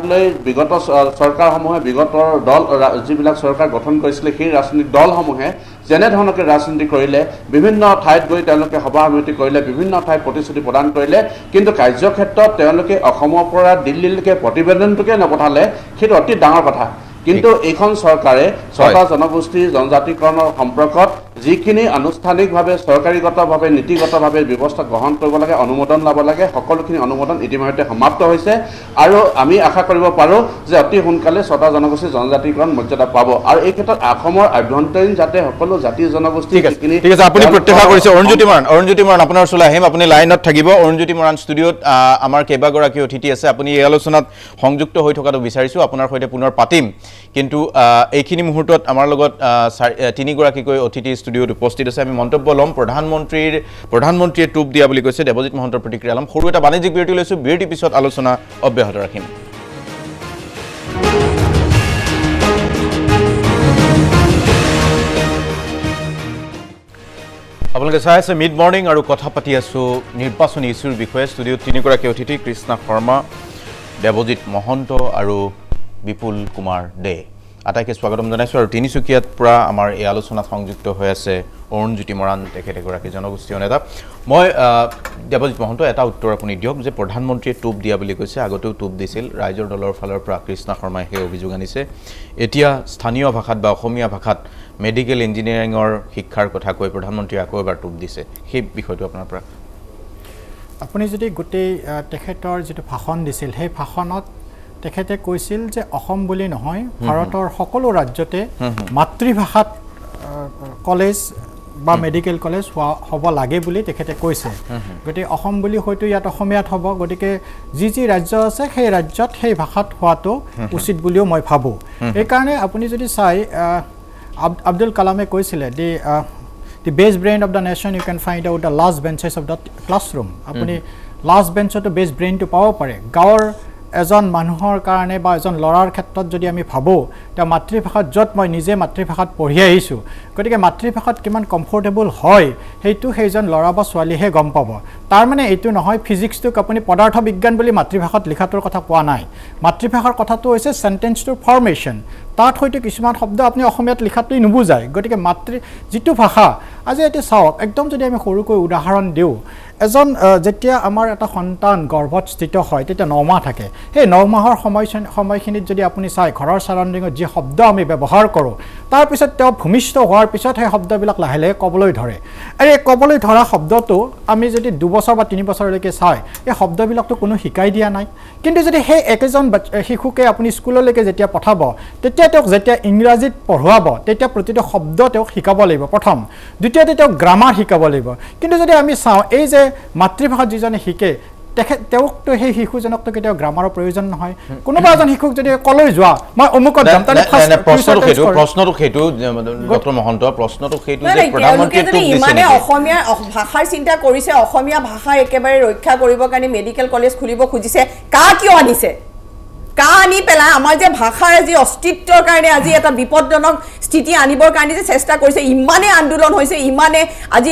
লৈ বিগত চৰকাৰসমূহে বিগতৰ দল যিবিলাক চৰকাৰ গঠন কৰিছিলে সেই ৰাজনৈতিক দলসমূহে যেনেধৰণকে ৰাজনীতি কৰিলে বিভিন্ন ঠাইত গৈ তেওঁলোকে সভা সমিতি কৰিলে বিভিন্ন ঠাইত প্ৰতিশ্ৰুতি প্ৰদান কৰিলে কিন্তু কাৰ্যক্ষেত্ৰত তেওঁলোকে অসমৰ পৰা দিল্লীলৈকে প্ৰতিবেদনটোকে নপঠালে সেইটো অতি ডাঙৰ কথা কিন্তু এইখন চৰকাৰে ছটা জনগোষ্ঠীৰ জনজাতিকৰণৰ সম্পৰ্কত যিখিনি আনুষ্ঠানিকভাৱে চৰকাৰীগতভাৱে নীতিগতভাৱে ব্যৱস্থা গ্ৰহণ কৰিব লাগে অনুমোদন ল'ব লাগে সকলোখিনি অনুমোদন ইতিমধ্যে সমাপ্ত হৈছে আৰু আমি আশা কৰিব পাৰোঁ যে অতি সোনকালে ছটা জনগোষ্ঠীৰ জনজাতিকৰণ মৰ্যাদা পাব আৰু এই ক্ষেত্ৰত অসমৰ আভ্যন্তৰীণ যাতে সকলো জাতি জনগোষ্ঠী ঠিক আছে আপুনি প্ৰত্যাশা কৰিছে অৰুণজ্যোতি মৰাণ আপোনাৰ ওচৰলৈ আহিম আপুনি লাইনত থাকিব অৰুণজ্যোতি মৰাণ ষ্টুডিঅ'ত আমাৰ কেইবাগৰাকী অতিথি আছে আপুনি এই আলোচনাত সংযুক্ত হৈ থকাটো বিচাৰিছোঁ আপোনাৰ সৈতে পুনৰ পাতিম কিন্তু এইখিনি মুহূৰ্তত আমাৰ লগত তিনিগৰাকীকৈ অতিথি ষ্টুডিঅ'ত উপস্থিত আছে আমি মন্তব্য ল'ম প্ৰধানমন্ত্ৰীয়ে টোপ দিয়া বুলি কৈছে দেৱজিৎ মহন্তৰ প্ৰতিক্ৰিয়া ল'ম সৰু এটা বাণিজ্যিক বিৰতি লৈছোঁ বিৰতিৰ পিছত আলোচনা অব্যাহত ৰাখিম আপোনালোকে চাই আছে মিড মৰ্ণিং আৰু কথা পাতি আছোঁ নিৰ্বাচনী ইছ্যুৰ বিষয়ে ষ্টুডিঅ'ত তিনিগৰাকী অতিথি কৃষ্ণা শৰ্মা দেৱজিৎ মহন্ত আৰু বিপুল কুমাৰ দে আটাইকে স্বাগতম জনাইছোঁ আৰু তিনিচুকীয়াত পৰা আমাৰ এই আলোচনাত সংযুক্ত হৈ আছে অৰুণজ্যোতি মৰাণ তেখেত এগৰাকী জনগোষ্ঠীয় নেতা মই দেৱজিৎ মহন্ত এটা উত্তৰ আপুনি দিয়ক যে প্ৰধানমন্ত্ৰীয়ে টোপ দিয়া বুলি কৈছে আগতেও টোপ দিছিল ৰাইজৰ দলৰ ফালৰ পৰা কৃষ্ণা শৰ্মাই সেই অভিযোগ আনিছে এতিয়া স্থানীয় ভাষাত বা অসমীয়া ভাষাত মেডিকেল ইঞ্জিনিয়াৰিঙৰ শিক্ষাৰ কথা কৈ প্ৰধানমন্ত্ৰীয়ে আকৌ এবাৰ টোপ দিছে সেই বিষয়টো আপোনাৰ পৰা আপুনি যদি গোটেই তেখেতৰ যিটো ভাষণ দিছিল সেই ভাষণত তেখেতে কৈছিল যে অসম বুলি নহয় ভাৰতৰ সকলো ৰাজ্যতে মাতৃভাষাত কলেজ বা মেডিকেল কলেজ হ'ব লাগে বুলি তেখেতে কৈছে গতিকে অসম বুলি হয়তো ইয়াত অসমীয়াত হ'ব গতিকে যি ৰাজ্য আছে সেই ৰাজ্যত সেই ভাষাত হোৱাটো উচিত বুলিও মই ভাবোঁ এইকাৰণে আপুনি যদি চাই আব্দুল কালামে কৈছিলে the best brain of the nation you can find out the last benches of the classroom আপুনি last benchতো best brainটো পাব পাৰে গাঁৱৰ এজন মানুহৰ কাৰণে বা এজন ল'ৰাৰ ক্ষেত্ৰত যদি আমি ভাবোঁ তেওঁ মাতৃভাষাত য'ত মই নিজে মাতৃভাষাত পঢ়ি আহিছোঁ গতিকে মাতৃভাষাত কিমান কমফৰ্টেবল হয় সেইটো সেইজন ল'ৰা বা ছোৱালীহে গম পাব তাৰ মানে এইটো নহয় ফিজিক্সটোক আপুনি পদাৰ্থ বিজ্ঞান বুলি মাতৃভাষাত লিখাটোৰ কথা কোৱা নাই মাতৃভাষাৰ কথাটো হৈছে চেণ্টেন্সটোৰ ফৰ্মেশ্যন তাত হয়তো কিছুমান শব্দ আপুনি অসমীয়াত লিখাটোই নুবুজায় গতিকে যিটো ভাষা আজি এতিয়া চাওক একদম যদি আমি সৰুকৈ উদাহৰণ দিওঁ এজন যেতিয়া আমাৰ এটা সন্তান গৰ্ভত স্থিত হয় তেতিয়া 9 মাহ থাকে সেই 9 মাহৰ সময়খিনিত যদি আপুনি চাই ঘৰৰ চাৰাউণ্ডিঙত যি শব্দ আমি ব্যৱহাৰ কৰোঁ তাৰপিছত তেওঁ ভূমিষ্ঠ হোৱাৰ পিছত সেই শব্দবিলাক লাহে লাহে ক'বলৈ ধৰে আৰু এই ক'বলৈ ধৰা শব্দটো আমি যদি 2 বছৰ বা 3 বছৰলৈকে চাই এই শব্দবিলাকতো কোনো শিকাই দিয়া নাই কিন্তু যদি সেই একেজন শিশুকে আপুনি স্কুললৈকে যেতিয়া পঠাব তেতিয়া তেওঁক যেতিয়া ইংৰাজীত পঢ়ুৱাব তেতিয়া প্ৰতিটো শব্দ তেওঁক শিকাব লাগিব প্ৰথম দ্বিতীয়তে তেওঁক গ্ৰামাৰ শিকাব লাগিব কিন্তু যদি আমি চাওঁ এই যে মাতৃভাষাত যিজনে শিকে তেওঁকতো সেই শিশুজনকতো কেতিয়াও গ্ৰামাৰৰ প্ৰয়োজন নহয় কোনোবা এজন শিশুক যদি কলৈ যোৱা মই অমুকত যাম প্ৰশ্নটো সেইটো ডক্টৰ মহন্ত প্ৰশ্নটো সেইটো যে প্ৰধানমন্ত্ৰীয়ে টোপ দিছে মানে অসমীয়া ভাষাৰ চিন্তা কৰিছে অসমীয়া ভাষা একেবাৰে ৰক্ষা কৰিবৰ কাৰণে মেডিকেল কলেজ খুলিব খুজিছে কিয় আনিছে আনি পেলাই আমাৰ যে ভাষাৰ যি অস্তিত্বৰ কাৰণে আজি এটা বিপদজনক স্থিতি আনিবৰ কাৰণে যে চেষ্টা কৰিছে ইমানে আন্দোলন হৈছে ইমানে আজি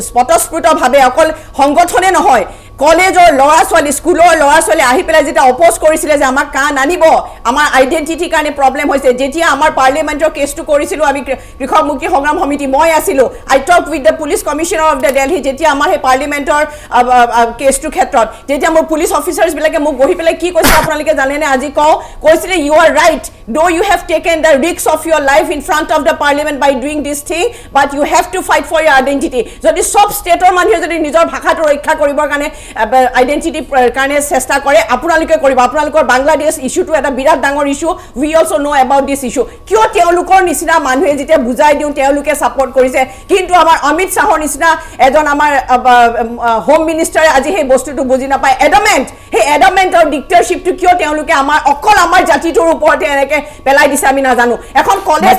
স্পষ্টস্ফুটভাৱে অকল সংগঠনে নহয় কলেজৰ ল'ৰা ছোৱালী স্কুলৰ ল'ৰা ছোৱালী আহি পেলাই যেতিয়া অপ'জ কৰিছিলে যে আমাক নানিব আমাৰ আইডেণ্টিটিৰ কাৰণে প্ৰব্লেম হৈছে যেতিয়া আমাৰ পাৰ্লিয়ামেণ্টৰ কেছটো কৰিছিলোঁ আমি কৃষক মুক্তি সংগ্ৰাম সমিতি মই আছিলোঁ I talk with the police commissioner of the Delhi যেতিয়া আমাৰ সেই পাৰ্লিয়ামেণ্টৰ কেছটোৰ ক্ষেত্ৰত যেতিয়া মোৰ পুলিচ অফিচাৰ্ছবিলাকে মোক বহি পেলাই কি কৈছে আপোনালোকে জানেনে আজি কৈছিলে you are right though you have taken the risk of your life in front of the parliament by doing this thing but you have to fight for your identity যদি চব ষ্টেটৰ মানুহে যদি নিজৰ ভাষাটো ৰক্ষা কৰিবৰ কাৰণে আইডেন্টিটি কাৰণে চেষ্টা কৰে আপোনালোকে কৰিব আপোনালোকৰ বাংলাদেশ ইস্যুটো এটা বিৰাট ডাঙৰ issue we also know about this issue কিয় তেওঁলোকৰ নিচিনা মানুহে যেতিয়া বুজাই দিওঁ তেওঁলোকে সাপোৰ্ট কৰিছে কিন্তু আমাৰ অমিত শাহৰ নিচিনা এজন আমাৰ হোম মিনিষ্টাৰে আজি সেই বস্তুটো বুজি নাপায় এডামেন্ট সেই এডামেন্ট আৰু ডিক্টেটৰশিপটো কিয় তেওঁলোকে আমাৰ অকল আমাৰ জাতিটোৰ ওপৰতে এনেকে পেলাই দিছে আমি নাজানো এখন কলেজ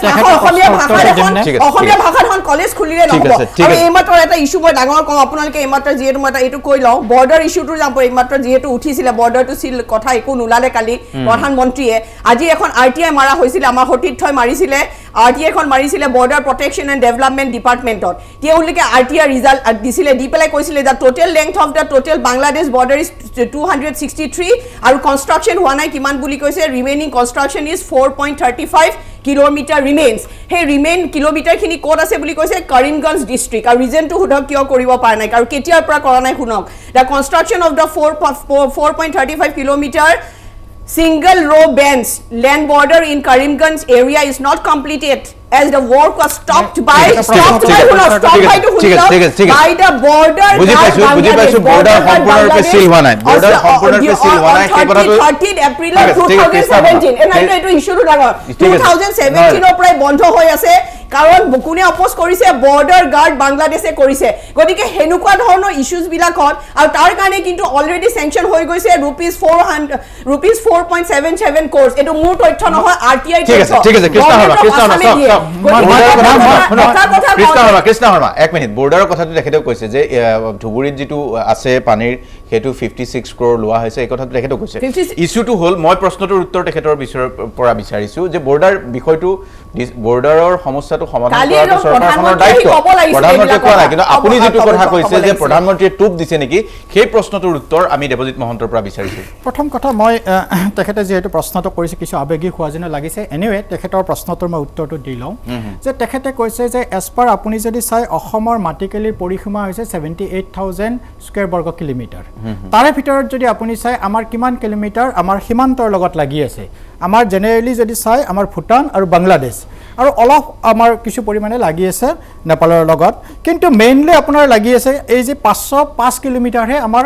অসমীয়া ভাষাত এখন কলেজ খুলিলে নহব আৰু এইমাত্ৰ এটা ইস্যু মই ডাঙৰ কওঁ আপোনালোকে এইমাত্ৰ যিহেতু মই এইটো কৈ লওঁ বৰ্ডাৰ ইস্যুটো যাম এইমাত্ৰ যিহেতু উঠিছিলে বৰ্ডাৰটো সিল কথা একো নোলালে কালি প্ৰধানমন্ত্ৰীয়ে আজি এখন আৰটিআই মাৰা হৈছিলে আমাৰ সতীৰ্থই মাৰিছিলে আৰটিআই এখন মাৰিছিলে বৰ্ডাৰ প্ৰটেকশ্যন এণ্ড ডেভেলপমেণ্ট ডিপাৰ্টমেণ্টত তেওঁলোকে আৰটিআই ৰিজাল্ট দিছিলে দি পেলাই কৈছিলে যে total length of the total Bangladesh border is 263 আৰু কনষ্ট্ৰাকশ্যন হোৱা নাই কিমান বুলি কৈছে remaining construction is 4.35 kilometre remains সেই ৰিমেইন কিলোমিটাৰখিনি ক'ত আছে বুলি কৈছে কৰিমগঞ্জ ডিষ্ট্ৰিক্ট আৰু ৰিজনটো সোধক কিয় কৰিব পৰা নাই আৰু কেতিয়াৰ পৰা কৰা নাই শুনক the construction of the 4.35 kilometre single row bench land border in Karimganj area is not completed as the work was stopped by the border বুজি পাইছো border সম্পূৰ্ণৰূপে সিল হোৱা নাই border সম্পূৰ্ণৰূপে সিল হোৱা নাই সেই কথাটো 30 April 2017 এনাইটো এটো ইস্যুটো ডাঙৰ 2017 ৰ পৰাই বন্ধ হৈ আছে কাৰণ কোনে অপোজ কৰিছে বৰ্ডাৰ গাৰ্ড বাংলাদেশে কৰিছে গতিকে হেনুকুৱা ধৰণৰ ইস্যুজ বিলাকত আৰু তাৰ কাৰণে কিন্তু অলৰেডি স্যাংচন হৈ গৈছে rupees 4.77 কোৰ্স এটো মোৰ তথ্য নহয় আৰটিআই তথ্য ঠিক আছে কৃষ্ণ শৰ্মা এক মিনিট বৰ্ডাৰৰ কথাটো তেখেতেও কৈছে যে ধুবুৰীত যিটো আছে পানীৰ হেতু 56 ক্ৰোৰ লোৱা হৈছে এই কথাটো তেখেতেও কৈছে ইস্যুটো হ'ল মই প্ৰশ্নটোৰ উত্তৰ তেখেতৰ পৰা বিচাৰিছো যে বৰ্ডাৰ বিষয়টো বৰ্ডাৰৰ সমস্যাটো সমাধান কৰাটো চৰকাৰখনৰ দায়িত্ব প্ৰধানমন্ত্ৰীয়ে কোৱা নাই কিন্তু আপুনি যেটো কথা কৈছে যে প্ৰধানমন্ত্ৰীয়ে টুপ দিছে নেকি সেই প্ৰশ্নটোৰ উত্তৰ আমি দেৱজিৎ মহন্তৰ পৰা বিচাৰিছো প্ৰথম কথা মই তেখেতে যেহেতু প্ৰশ্নটো কৰিছে কিছু আবেগিক হোৱা যেন লাগিছে এনিৱে তেখেতৰ প্ৰশ্নটোৰ মই উত্তৰটো দি লওঁ যে তেখেতে কৈছে যে এজ পাৰ আপুনি যদি চাই অসমৰ মাটিকালিৰ পৰিসীমা হৈছে 78000 স্কয়াৰ বৰ্গ কিলোমিটাৰ তাৰে ভিতৰত যদি আপুনি চাই আমাৰ কিমান কিলোমিটাৰ আমাৰ সীমান্তৰ লগত লাগি আছে আমাৰ জেনেৰেলি যদি চাই আমাৰ ভুটান আৰু বাংলাদেশ আৰু অলপ আমাৰ কিছু পৰিমাণে লাগি আছে নেপালৰ লগত কিন্তু মেইনলি আপোনাৰ লাগি আছে এই যে 505 কিলোমিটাৰহে আমাৰ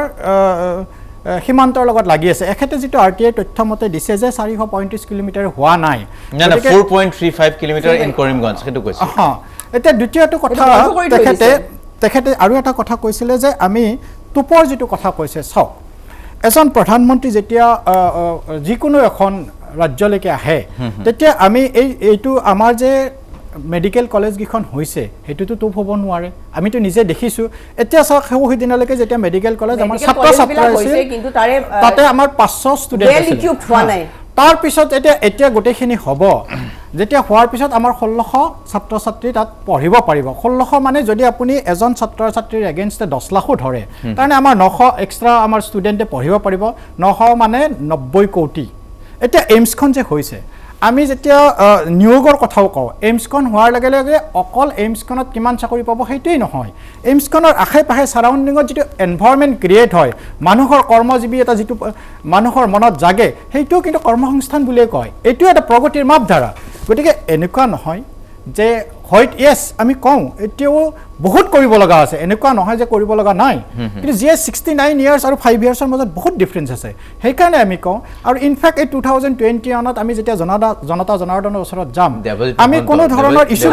সীমান্তৰ লগত লাগি আছে এখেতে যেটো আৰটিআই তথ্য মতে দিছে যে 435 কিলোমিটাৰ হোৱা নাই না 4.35 কিলোমিটাৰ ইন কৰিমগঞ্জ হেতু কৈছে এটা দ্বিতীয়টো কথা তেখেতে আৰু এটা কথা কৈছিলে যে আমি টুপৰ যেটো কথা কৈছে চাওক এজন প্ৰধানমন্ত্ৰী যেতিয়া যিকোনো এখন ৰাজ্যলৈকে আহে তেতিয়া আমি এইটো আমাৰ যে মেডিকেল কলেজ গিখন হৈছে হেতুটো টুপ হ'ব নোৱাৰে আমিতো নিজে দেখিছো এতিয়া চাওক সেই দিনলৈকে যেতিয়া মেডিকেল কলেজ আমাৰ ছাত্ৰ ছাত্ৰী আছে কিন্তু তাতে আমাৰ 500 ষ্টুডেন্ট আছে তাৰ পিছত এতিয়া গোটেইখিনি হ'ব যেতিয়া হোৱাৰ পিছত আমাৰ 1600 ছাত্ৰ ছাত্ৰী তাত পঢ়িব পাৰিব 1600 মানে যদি আপুনি এজন ছাত্ৰ ছাত্ৰীৰ এগেইনষ্টে 10 লাখো ধৰে তাৰমানে আমাৰ 900 এক্সট্ৰা আমাৰ ষ্টুডেন্টে পঢ়িব পাৰিব 900 মানে 90 কোটি এটা এইমছখন যে হৈছে আমি যেতিয়া নিয়োগৰ কথাও কওঁ এইমছখন হোৱাৰ লগে লগে অকল এইমছখনত কিমান চাকৰি পাব সেইটোই নহয় এইমছখনৰ আশে-পাশে সাৰাউণ্ডিঙত যেটো এনভায়ৰনমেন্ট ক্ৰিয়েট হয় মানুহৰ কৰ্মজীৱী এটা যেটো মানুহৰ মনত জাগে সেইটো কিন্তু কৰ্মসংস্থান বুলিয়ে কয় এইটো এটা প্ৰগতিৰ মাপধাৰা গতিকে এনেকুৱা নহয় যে হয় ইয়েস আমি কওঁ এতিয়াও বহুত কৰিব লগা আছে এনেকুৱা নহয় যে কৰিব লগা নাই কিন্তু যে 69 ইয়াৰ্স আৰু 5 ইয়াৰ্সৰ মাজত বহুত ডিফাৰেন্স আছে সেইকাৰণে আমি কওঁ আৰু ইনফ্যাক্ট এই 2021 ত আমি যেতিয়া জনতা জনাৰ্দনৰ ওচৰত যাম আমি কোনো ধৰণৰ ইস্যু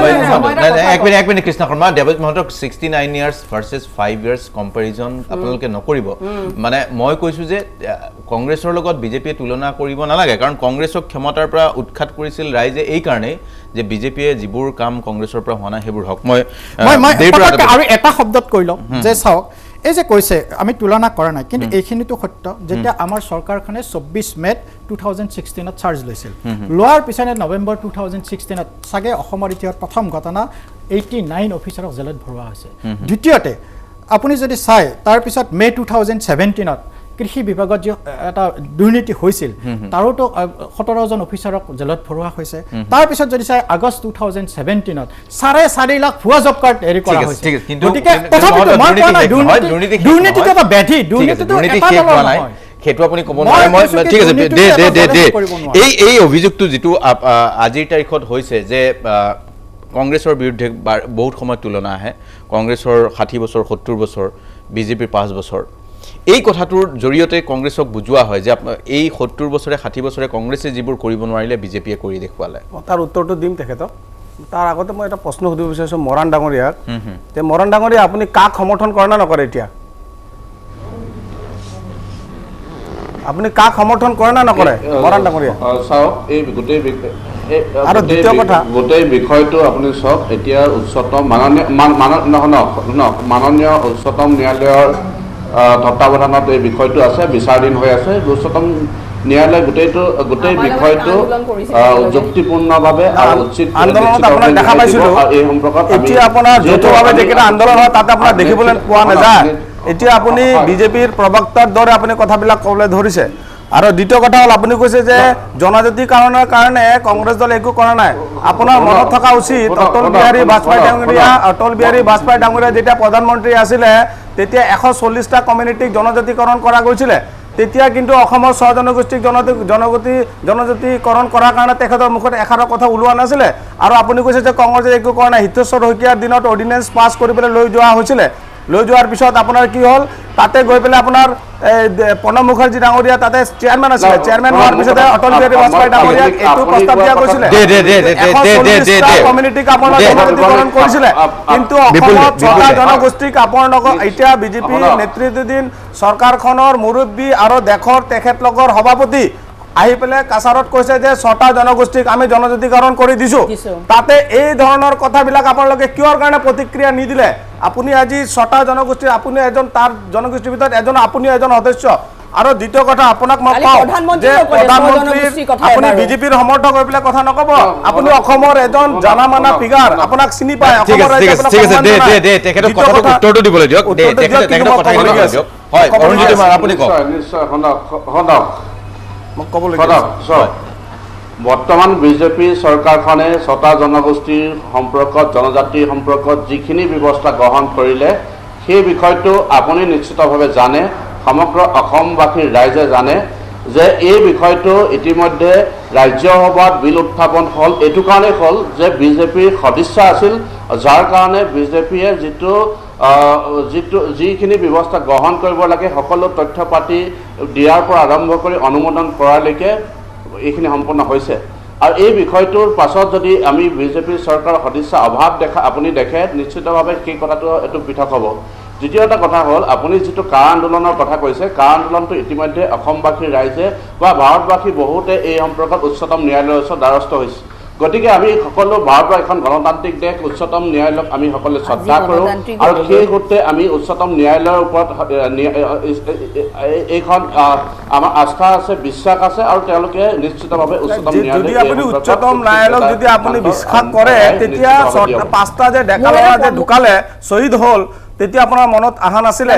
এক মিনিট কৃষ্ণ শৰ্মা দেৱজিৎ মহন্তক 69 ইয়াৰ্স ভাৰ্সেস 5 ইয়াৰ্স কম্পাৰিজন আপোনালোকে নকৰিব মানে মই কৈছো যে কংগ্ৰেছৰ লগত বিজেপিয়ে তুলনা কৰিব নালাগে কাৰণ কংগ্ৰেছক ক্ষমতাৰ পৰা উৎখাত কৰিছিল ৰাইজে এই কাৰণে যে বিজেপিয়ে যিবোৰ কাম কংগ্ৰেছৰ পৰা হোৱা নাই সেইবোৰ হক মই আৰু এটা শব্দত কৈলম যে চাওক এই যে কৈছে আমি তুলনা কৰা নাই কিন্তু এইখিনিটো সত্য যেতিয়া আমাৰ চৰকাৰখনে 24 মে 2016 ত চাৰ্জ লৈছিল লোৱাৰ পিছতে নৱেম্বৰ 2016 ত সাগে অসমৰ ইতিহাসত প্ৰথম ঘটনা 89 অফিচাৰক জেলত ভৰোৱা হৈছে দ্বিতীয়তে আপুনি যদি চাই তাৰ পিছত মে 2017 ত কৃষি বিভাগত যে এটা দুৰ্নীতি হৈছিল তাৰোটো 17 জন অফিচাৰক জেলত ভৰোৱা হৈছে তাৰ পিছত যদি চাই আগষ্ট 2017 ত 4.5 লাখ ভুৱা জব কাৰ্ড এৰি কৰা হৈছে গতিকে তথাপিতো মই কোৱা নাই দুৰ্নীতিটো এটা ব্যাধি দুৰ্নীতিটো এটা দলৰ নাই হেতু আপুনি ক'ব নোৱাৰে মই ঠিক আছে দে এই অভিযোগটো যেটো আজিৰ তাৰিখত হৈছে যে কংগ্ৰেছৰ বিৰুদ্ধে বহুত সময় তুলনা আহে কংগ্ৰেছৰ 60 বছৰ 70 বছৰ বিজেপিৰ 5 বছৰ এই কথাটোৰ জৰিয়তে কংগ্ৰেছক বুজোৱা হয় যে এই 70 বছৰে 60 বছৰে কংগ্ৰেছে যিবোৰ কৰিব নোৱাৰিলে বিজেপিয়ে কৰি দেখুৱালে তাৰ উত্তৰটো দিম তেখেতক তাৰ আগতে মই এটা প্ৰশ্ন সুধিব বিচাৰিছোঁ মৰাণ ডাঙৰীয়াক যে মৰাণ ডাঙৰীয়া আপুনি কাক সমৰ্থন কৰে না নকৰে এতিয়া আপুনি কাক সমৰ্থন কৰে না নকৰে মৰাণ ডাঙৰীয়া চাওক এই আৰু দ্বিতীয় কথা গোটেই বিষয়টো আপুনি চাওক এতিয়া উচ্চতম মাননীয় উচ্চতম ন্যায়ালয়ৰ তত্বাৱধানত এই বিষয়টো আছে বিচাৰাধীন হৈ আছে উচ্চতম ন্যায়ালয়ে গোটেই বিষয়টো যুক্তিপূৰ্ণভাৱে আৰু উচিত আন্দোলনত আপোনাক দেখা পাইছিলোঁ এই সম্পৰ্কত এতিয়া আপোনাৰ যৌথভাৱে যিকেইটা আন্দোলন হয় তাতে আপোনাক দেখিবলৈ পোৱা নাযায় এতিয়া আপুনি বিজেপিৰ প্ৰবক্তাৰ দৰে আপুনি কথাবিলাক ক'বলৈ ধৰিছে আৰু দ্বিতীয় কথা হ'ল আপুনি কৈছে যে জনজাতিকৰণৰ কাৰণে কংগ্ৰেছ দলে একো কৰা নাই আপোনাৰ মনত থকা উচিত অটল বিহাৰী বাজপেয়ী ডাঙৰীয়া যেতিয়া প্ৰধানমন্ত্ৰী আছিলে তেতিয়া 140টা কমিউনিটিক জনজাতিকৰণ কৰা গৈছিলে তেতিয়া কিন্তু অসমৰ 6 জনগোষ্ঠীক জনজাতিকৰণ কৰাৰ কাৰণে তেখেতৰ মুখত এষাৰ কথা ওলোৱা নাছিলে আৰু আপুনি কৈছে যে কংগ্ৰেছে একো কৰা নাই হিতেশ্বৰ শইকীয়াৰ দিনত অৰ্ডিনেন্স পাছ কৰি পেলাই লৈ যোৱা হৈছিলে লৈ যোৱাৰ পিছত আপোনাৰ কি হ'ল তাতে গৈ পেলাই আপোনাৰ প্ৰণৱ মুখাৰ্জী ডাঙৰীয়া তাতে চেয়াৰমেন আছিলে চেয়াৰমেন হোৱাৰ পিছতে অটল বিহাৰী বাজপেয়ী ডাঙৰীয়াক এইটো প্ৰস্তাৱ দিয়া গৈছিলে কমিউনিটিক আপোনাৰ জনজাতিকৰণ কৰিছিলে কিন্তু অসমত 6টা জনগোষ্ঠীক আপোনালোকৰ এতিয়া বিজেপি নেতৃত্বাধীন চৰকাৰখনৰ মুৰব্বী আৰু দেশৰ তেখেতলোকৰ সভাপতি আহি পেলাই কাছাৰত কৈছে যে 6টা জনগোষ্ঠীক আমি জনজাতিকৰণ কৰি দিছোঁ তাতে এই ধৰণৰ কথাবিলাক আপোনালোকে কিয়ৰ কাৰণে প্ৰতিক্ৰিয়া নিদিলে আপুনি আজি 6টা জনগোষ্ঠী আপুনি এজন তাৰ জনগোষ্ঠীৰ ভিতৰত আপুনি এজন সদস্য আৰু দ্বিতীয় কথা আপোনাক মই কওঁ যে প্ৰধানমন্ত্ৰী আপুনি বিজেপিৰ সমৰ্থক হৈ পেলাই কথা নক'ব আপুনি অসমৰ এজন জানা মানা ফিগাৰ আপোনাক চিনি পায় উত্তৰটো দিবলৈ দিয়ক আপুনি কওক বৰ্তমান বিজেপি চৰকাৰখনে 6টা জনগোষ্ঠীৰ সম্পৰ্কত জনজাতিৰ সম্পৰ্কত যিখিনি ব্যৱস্থা গ্ৰহণ কৰিলে সেই বিষয়টো আপুনি নিশ্চিতভাৱে জানে সমগ্ৰ অসমবাসীৰ ৰাইজে জানে যে এই বিষয়টো ইতিমধ্যে ৰাজ্যসভাত বিল উত্থাপন হ'ল এইটো কাৰণেই হ'ল যে বিজেপিৰ সদিচ্ছা আছিল যাৰ কাৰণে বিজেপিয়ে যিখিনি ব্যৱস্থা গ্ৰহণ কৰিব লাগে সকলো তথ্য পাতি দিয়াৰ পৰা আৰম্ভ কৰি অনুমোদন কৰালৈকে এইখিনি সম্পূৰ্ণ হৈছে আৰু এই বিষয়টোৰ পাছত যদি আমি বিজেপিৰ চৰকাৰৰ সদিচ্ছা অভাৱ আপুনি দেখে নিশ্চিতভাৱে সেই কথাটো এইটো পৃথক হ'ব দ্বিতীয় এটা কথা হ'ল আপুনি যিটো কা আন্দোলনৰ কথা কৈছে কা আন্দোলনটো ইতিমধ্যে অসমবাসীৰ ৰাইজে বা ভাৰতবাসী বহুতে এই সম্পৰ্কত উচ্চতম ন্যায়ালয়ৰ ওচৰত দ্বাৰস্থ হৈছে গতিকে আমি সকলো ভাৰতৰ এখন গণতান্ত্ৰিক দেশ উচ্চতম ন্যায়ালয়ক আমি সকলোৱে শ্ৰদ্ধা কৰোঁ আৰু সেই সূত্ৰে আমি উচ্চতম ন্যায়ালয়ৰ ওপৰত এইখন আমাৰ আস্থা আছে বিশ্বাস আছে আৰু তেওঁলোকে নিশ্চিতভাৱে উচ্চতম ন্যায়ালয়ক যদি আপুনি বিশ্বাস কৰে তেতিয়া 5টা যে ডেকা ল'ৰা যে ঢুকালে শ্বহীদ হ'ল তেতিয়া আপোনাৰ মনত আহা নাছিলে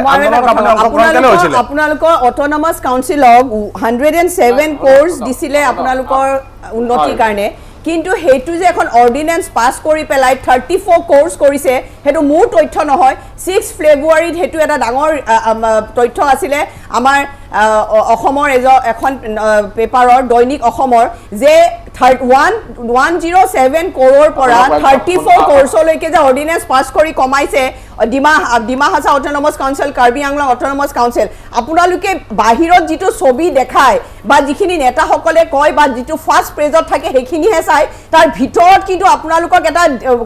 আপোনালোকৰ অট'নমাছ কাউন্সিলক 107 কোৰ্চ দিছিলে আপোনালোকৰ উন্নতিৰ কাৰণে কিন্তু সেইটো যে এখন অৰ্ডিনেন্স পাছ কৰি পেলাই 34 কোৰ্চ কৰিছে সেইটো মোৰ তথ্য নহয় 6 ফেব্ৰুৱাৰীত সেইটো এটা ডাঙৰ তথ্য আছিলে আমাৰ অসমৰ এখন পেপাৰৰ দৈনিক অসমৰ যে 107 কোৰৰ পৰা 34 কোৰ্চলৈকে যে অৰ্ডিনেন্স পাছ কৰি কমাইছে Dima Hasao autonomous council Karbi Anglong autonomous council আপোনালোকে বাহিৰত যিটো ছবি দেখায় বা যিখিনি নেতাসকলে কয় বা যিটো ফাৰ্ষ্ট পেজত থাকে সেইখিনিহে চায় তাৰ ভিতৰত কিন্তু আপোনালোকক এটা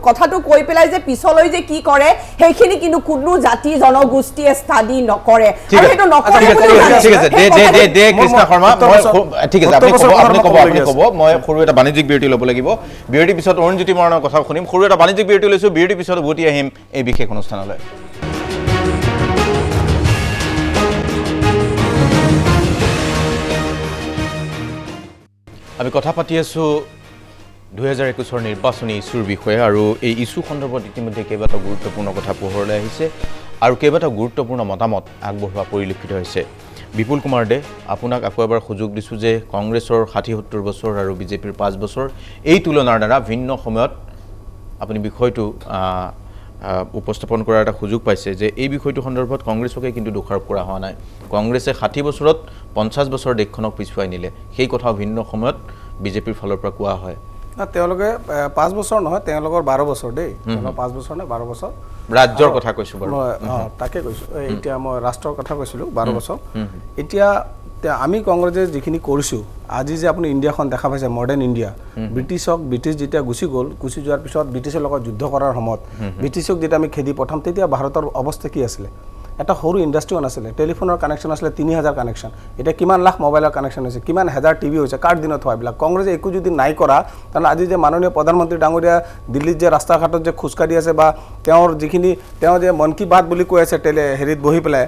কথাটো কৈ পেলাই যে পিছলৈ যে কি কৰে সেইখিনি কিন্তু কোনো জাতি জনগোষ্ঠীয়ে ষ্টাডি নকৰে আৰু সেইটো নকৰে কৃষ্ণ শৰ্মা ঠিক আছে আপুনি ক'ব মই সৰু এটা বাণিজ্যিক বিৰতি ল'ব লাগিব বিৰতিৰ পিছত অৰুণজ্যোতি মৰাণৰ কথা শুনিম সৰু এটা বাণিজ্যিক বিৰতি লৈছোঁ বিৰতিৰ পিছত উভতি আহিম এই বিশেষ অনুষ্ঠানলৈ আমি কথা পাতি আছোঁ 2021 নিৰ্বাচনী ইছ্যুৰ বিষয়ে আৰু এই ইছ্যু সন্দৰ্ভত ইতিমধ্যে কেইবাটাও গুৰুত্বপূৰ্ণ কথা পোহৰলৈ আহিছে আৰু কেইবাটাও গুৰুত্বপূৰ্ণ মতামত আগবঢ়োৱা পৰিলক্ষিত হৈছে বিপুল কুমাৰ দে আপোনাক আকৌ এবাৰ সুযোগ দিছোঁ যে কংগ্ৰেছৰ 60-70 বছৰ আৰু বিজেপিৰ 5 বছৰ এই তুলনাৰ দ্বাৰা ভিন্ন সময়ত আপুনি বিষয়টো উপস্থাপন কৰাৰ এটা সুযোগ পাইছে যে এই বিষয়টো সন্দৰ্ভত কংগ্ৰেছকে কিন্তু দোষাৰোপ কৰা হোৱা নাই কংগ্ৰেছে 60 বছৰত 50 বছৰ দেশখনক পিছুৱাই নিলে সেই কথাও ভিন্ন সময়ত বিজেপিৰ ফালৰ পৰা কোৱা হয় তেওঁলোকে 5 বছৰ নহয় তেওঁলোকৰ 12 বছৰ দেই 5 বছৰ নে 12 বছৰ ৰাজ্যৰ কথা কৈছো বাৰু তাকে কৈছো এতিয়া মই ৰাষ্ট্ৰৰ কথা কৈছিলো 12 বছৰ এতিয়া আমি কংগ্ৰেছে যিখিনি কৰিছো আজি যে আপুনি ইণ্ডিয়াখন দেখা পাইছে মডাৰ্ণ ইণ্ডিয়া ব্ৰিটিছ যেতিয়া গুচি যোৱাৰ পিছত ব্ৰিটিছৰ লগত যুদ্ধ কৰাৰ সময়ত ব্ৰিটিছক যেতিয়া আমি খেদি পঠাম তেতিয়া ভাৰতৰ অৱস্থা কি আছিলে এটা সৰু ইণ্ডাষ্ট্ৰিও নাছিলে টেলিফোনৰ কানেকশ্যন আছিলে 3000 কানেকশ্যন এতিয়া কিমান লাখ মোবাইলৰ কানেকশ্যন হৈছে কিমান হাজাৰ টিভি হৈছে কাৰ দিনত হয় এইবিলাক কংগ্ৰেছে একো যদি নাই কৰা কাৰণ আজি যে মাননীয় প্ৰধানমন্ত্ৰী ডাঙৰীয়া দিল্লীত যে ৰাস্তা ঘাটত যে খোজকাঢ়ি আছে বা তেওঁৰ যিখিনি তেওঁ যে মন কি বাত বুলি কৈ আছে হেৰিত বহি পেলাই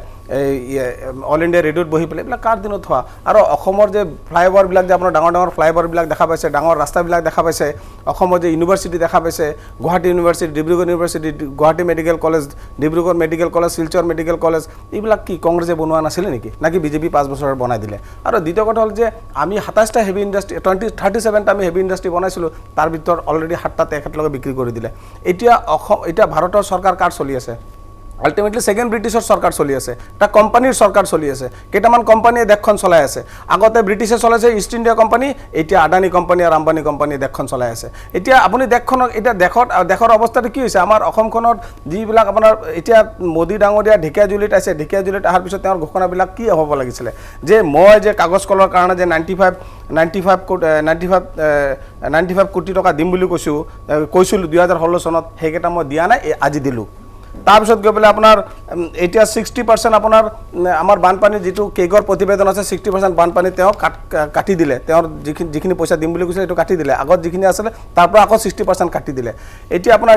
অল ইণ্ডিয়া ৰেডিঅ'ত বহি পেলাই এইবিলাক কাৰ দিনত হোৱা আৰু অসমৰ যে ফ্লাইঅভাৰবিলাক যে আপোনাৰ ডাঙৰ ফ্লাইঅভাৰবিলাক দেখা পাইছে ডাঙৰ ৰাস্তাবিলাক দেখা পাইছে অসমৰ যে ইউনিভাৰ্চিটি দেখা পাইছে Guwahati university Dibrugarh university Guwahati medical college Dibrugarh medical college Silchar medical college এইবিলাক কি কংগ্ৰেছে বনোৱা নাছিলে নেকি নাকি বিজেপি 5 বছৰৰ বনাই দিলে আৰু দ্বিতীয় কথা হ'ল যে আমি 27টা হেভি ইণ্ডাষ্ট্ৰি 37টা আমি হেভি ইণ্ডাষ্ট্ৰি বনাইছিলোঁ তাৰ ভিতৰত অলৰেডি 7টা তেখেতলোকে বিক্ৰী কৰি দিলে এতিয়া ভাৰতৰ চৰকাৰ কাৰ চলি আছে আল্টিমেটলি সেকেন্ড ব্ৰিটিছৰ চৰকাৰ চলি আছে এটা কোম্পানীৰ চৰকাৰ চলি আছে কেইটামান কোম্পানীয়ে দেশখন চলাই আছে আগতে ব্ৰিটিছে চলাইছে ইষ্ট ইণ্ডিয়া কোম্পানী এতিয়া আদানী কোম্পানী আৰু আম্বানী কোম্পানী দেশখন চলাই আছে এতিয়া আপুনি দেশখনক এতিয়া দেশৰ অৱস্থাটো কি হৈছে আমাৰ অসমখনত যিবিলাক আপোনাৰ এতিয়া মোদী ডাঙৰীয়া ঢেকিয়াজুলিত আছে ঢেকিয়াজুলিত অহাৰ পিছত তেওঁৰ ঘোষণাবিলাক কি হ'ব লাগিছিলে যে মই যে কাগজ কলৰ কাৰণে যে 95 কোটি টকা দিম বুলি কৈছিলোঁ 2016 চনত সেইকেইটা মই দিয়া নাই আজি দিলোঁ তাৰপিছত গৈ পেলাই আপোনাৰ এতিয়া 60% আপোনাৰ আমাৰ বানপানীৰ যিটো কেগৰ প্ৰতিবেদন আছে 60% বানপানী তেওঁ কাটি দিলে তেওঁৰ যিখিনি পইচা দিম বুলি কৈছিলে এইটো কাটি দিলে আগত যিখিনি আছিলে তাৰ পৰা আকৌ 60% কাটি দিলে এতিয়া আপোনাৰ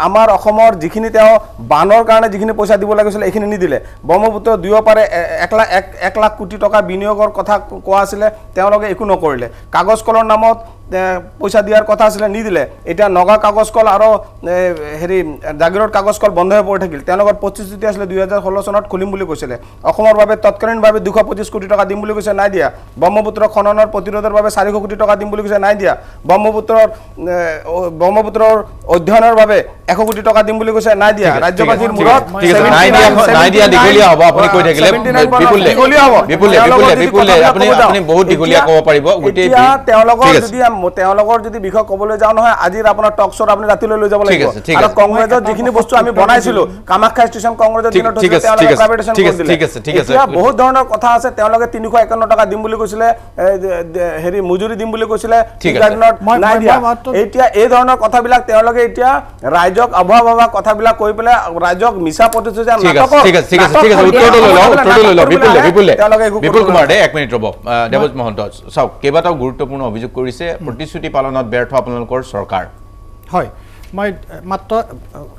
আমাৰ অসমৰ যিখিনি তেওঁ বানৰ কাৰণে যিখিনি পইচা দিব লাগিছিল এইখিনি নিদিলে ব্ৰহ্মপুত্ৰ দুয়ো পাৰে 1 লাখ কোটি টকা বিনিয়োগৰ কথা কোৱা আছিলে তেওঁলোকে একো নকৰিলে কাগজ কলৰ নামত পইচা দিয়াৰ কথা আছিলে নিদিলে এতিয়া নগা কাগজ কল আৰু হেৰি জাগিৰৰ কাগজ কল বন্ধ হৈ পৰি থাকিল তেওঁলোকৰ প্ৰতিশ্ৰুতি আছিলে 2016 চনত খুলিম বুলি কৈছিলে অসমৰ বাবে তৎকালীনভাৱে 225 কোটি টকা দিম বুলি কৈছে নাই দিয়া ব্ৰহ্মপুত্ৰ খননৰ প্ৰতিৰোধৰ বাবে 400 কোটি টকা দিম বুলি কৈছে নাই দিয়া ব্ৰহ্মপুত্ৰৰ অধ্যয়নৰ বাবে 100 কোটি টকা দিম বুলি কৈছে নাই দিয়া ৰাজ্যবাসীৰ মূৰত নাই দিয়া দীঘলীয়া হ'ব আপুনি কৈ থাকিলে বিপুলে আপুনি বহুত দীঘলীয়া ক'ব পাৰিব গোটেই তেওঁলোকৰ যদি বিষয় ক'বলৈ যাওঁ নহয় আজিৰ আপোনাৰ টক শ্ব'ত আপুনি ৰাতিলৈ লৈ যাব লাগিব আৰু কংগ্ৰেছৰ যিখিনি বস্তু আমি বনাইছিলোঁ কামাখ্যা ষ্টেচন কংগ্ৰেছৰ দিনত তেওঁলোকে প্ৰাইভেটাইজেশ্যন কৰি দিলে এতিয়া বহুত ধৰণৰ কথা আছে তেওঁলোকে 351 টকা দিম বুলি কৈছিলে হেৰি মজুৰি দিম বুলি কৈছিলে নাই দিয়া এতিয়া এই ধৰণৰ কথাবিলাক তেওঁলোকে এতিয়া ৰাইজক অভাৱ কথাবিলাক কৈ পেলাই ৰাইজক মিছা প্ৰতিশ্ৰুতি বিপুল কুমাৰ দে 1 মিনিট ৰ'ব দেৱজ মহন্ত চাওক কেইবাটাও গুৰুত্বপূৰ্ণ অভিযোগ কৰিছে প্ৰতিশ্ৰুতি পালনত ব্যৰ্থ আপোনালোকৰ চৰকাৰ হয় মই মাত্ৰ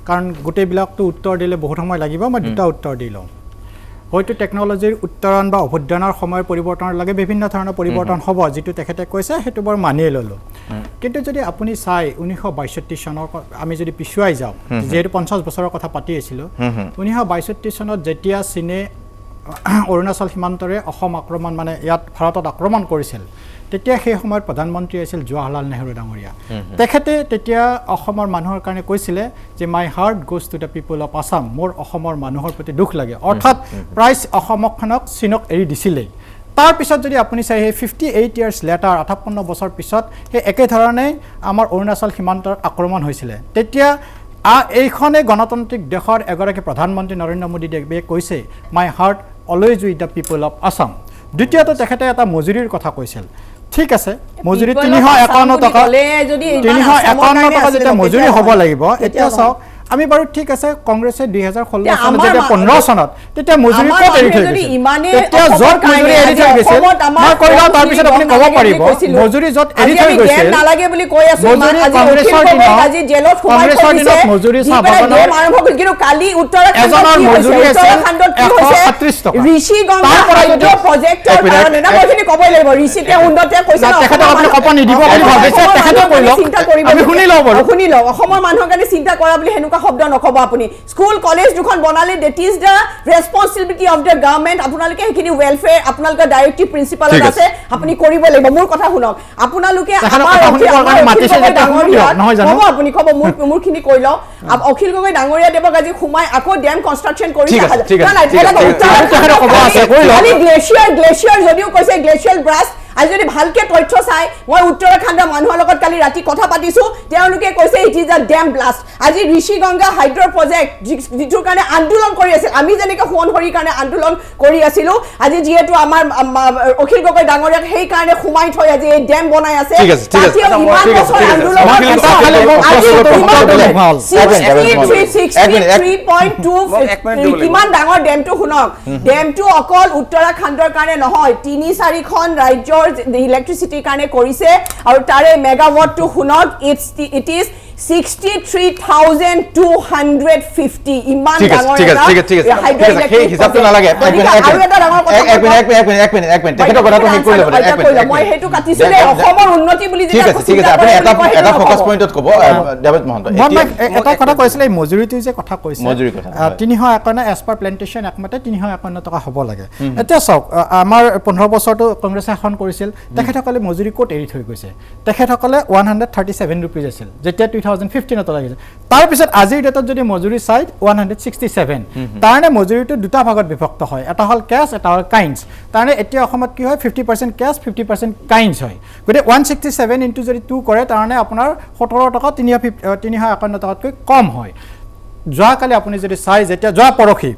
কাৰণ গোটেইবিলাকতো উত্তৰ দিলে বহুত সময় লাগিব মই দুটা উত্তৰ দি লওঁ হয়তো টেকনলজিৰ উত্তৰণ বা অভ্যুত্থানৰ সময়ৰ পৰিৱৰ্তনৰ লাগে বিভিন্ন ধৰণৰ পৰিৱৰ্তন হ'ব যিটো তেখেতে কৈছে সেইটো বৰ মানিয়ে ল'লোঁ কিন্তু যদি আপুনি চাই 1962 চনৰ আমি যদি পিছুৱাই যাওঁ যিহেতু 50 বছৰৰ কথা পাতি আছিলোঁ 1962 চনত যেতিয়া চীনে অৰুণাচল সীমান্তৰে অসম আক্ৰমণ মানে ইয়াত ভাৰতত আক্ৰমণ কৰিছিল তেতিয়া সেই সময়ত প্ৰধানমন্ত্ৰী আছিল জৱাহৰলাল নেহৰু ডাঙৰীয়া তেখেতে তেতিয়া অসমৰ মানুহৰ কাৰণে কৈছিলে যে my heart goes to the people of Assam মোৰ অসমৰ মানুহৰ প্ৰতি দুখ লাগে অৰ্থাৎ প্ৰায় অসমখনক চীনক এৰি দিছিলেই তাৰ পিছত যদি আপুনি চাই সেই 58 ইয়াৰ্ছ লেটাৰ 58 বছৰ পিছত সেই একেধৰণে আমাৰ অৰুণাচল সীমান্তত আক্ৰমণ হৈছিলে তেতিয়া এইখনে গণতান্ত্ৰিক দেশৰ এগৰাকী প্ৰধানমন্ত্ৰী নৰেন্দ্ৰ মোদী দেৱে কৈছে my heart always with the people of Assam দ্বিতীয়তে তেখেতে এটা মজুৰিৰ কথা কৈছিল ঠিক আছে মজুৰি 351 টকা 351 টকা যেতিয়া মজুৰি হ'ব লাগিব এতিয়া চাওক আমি বাৰু ঠিক আছে কংগ্ৰেছে 2016 চনত যেতিয়া 15 চনত তেতিয়া মজুৰি ক'ত এৰি থৈ গৈছিল তেতিয়া য'ত মজুৰি এৰি থৈ গৈছিল মই কৈলা তাৰ পিছত আপুনি ক'ব পাৰিব মজুৰি য'ত এৰি থৈ গৈছিল নালাগে বুলি কৈ আছো আজি জেলত সোমাই থৈছে মজুৰি চাবাগানৰ কিন্তু কালি উত্তৰাখণ্ডৰ মজুৰি আছে 138 টকা ঋষি গংগা হাইড্ৰ প্ৰজেক্টৰ কাৰণে না মই ক'বই লাগিব ঋষিতে উন্নতে কৈছে তেখেতক আপুনি কপ নিদিব বুলি ভাবিছে তেখেতে কৈল আমি শুনি লওঁ অসমৰ মানুহৰ কাৰণে চিন্তা কৰা বুলি হেনুকা শব্দ নকব আপুনি স্কুল কলেজ দুখন বনালে that is the responsibility of the government আপোনালোকে হেখিনি ওয়েলফেয়াৰ আপোনালোকৰ ডাইৰেক্টিভ প্ৰিন্সিপাল আছে আপুনি কৰিব লাগিব মোৰ কথা শুনক আপোনালোকে আমাৰ মাতিছে যেটা নহয় জানো আপুনি কব মোৰখিনি কৈ লও অখিল গগৈ ডাঙৰীয়া দেৱক আজি খুমাই আকৌ ড্যাম কনষ্ট্ৰাকচন কৰি গ্লেচিয়াৰ যদিও কৈছে গ্লেচিয়াল ব্ৰাষ্ট আজি যদি ভালকে তথ্য চাই মই উত্তৰাখণ্ডৰ মানুহৰ লগত কালি ৰাতি কথা পাতিছো তেওঁলোকে কৈছে it is a dam blast আজি ঋষিগংগা হাইড্ৰ প্ৰজেক্ট যিটোৰ কাৰণে আন্দোলন কৰি আছিল আমি যেনেকৈ সোণহৰিৰ কাৰণে আন্দোলন কৰি আছিলো আজি যিহেতু আমাৰ অখিল গগৈ ডাঙৰীয়াক সেই কাৰণে সোমাই থৈ আজি এই ড্যাম বনাই আছে তাতেও ইমান বছৰ আন্দোলন কিমান ডাঙৰ ড্যামটো শুনক ড্যামটো অকল উত্তৰাখণ্ডৰ কাৰণে নহয় 3-4খন ৰাজ্যৰ ইলেক্ট্ৰিচিটিৰ কাৰণে কৰিছে আৰু তাৰে মেগাৱাটটো শুনক ইট ইজ 63,250 ইমান ডাঙৰ সেই হিচাপটো নালাগে আৰু এটা ডাঙৰ কথা এক মিনিট তেখেতৰ কথাটো শেষ কৰি ল'ব মই সেইটো কাটিছিলে অসমৰ উন্নতি বুলি ঠিক আছে আপুনি এটা ফোকাস পইণ্টত ক'ব দেৱজিৎ মহন্ত এটা কথা কৈছিলে এই মজুৰিটো যে কথা কৈছে মজুৰি কথা 351 এজ পাৰ প্লেন্টেশ্যন একমতে 351 টকা হ'ব লাগে এতিয়া চাওক আমাৰ 15 বছৰটো কংগ্ৰেছে শাসন কৰিছিল তেখেতসকলে মজুৰি ক'ত এৰি থৈ গৈছে তেখেতসকলে 137 ৰুপিজ আছিল যেতিয়া 2015 লাগিছিল তাৰপিছত আজিৰ ডেটত যদি মজুৰি চাই 167 তাৰনে মজুৰিটো দুটা ভাগত বিভক্ত হয় এটা হল ক্যাশ এটা হল কাইন্স তাৰনে এতিয়া অসমত কি হয় 50% ক্যাশ 50% কাইন্স হয় গতে 167 ইনটু যদি 2 কৰে তাৰনে আপোনাৰ 17 টকা 351 টকাতকৈ কম হয় যোৱাকালি আপুনি যদি চাই যেতিয়া যোৱা পৰখি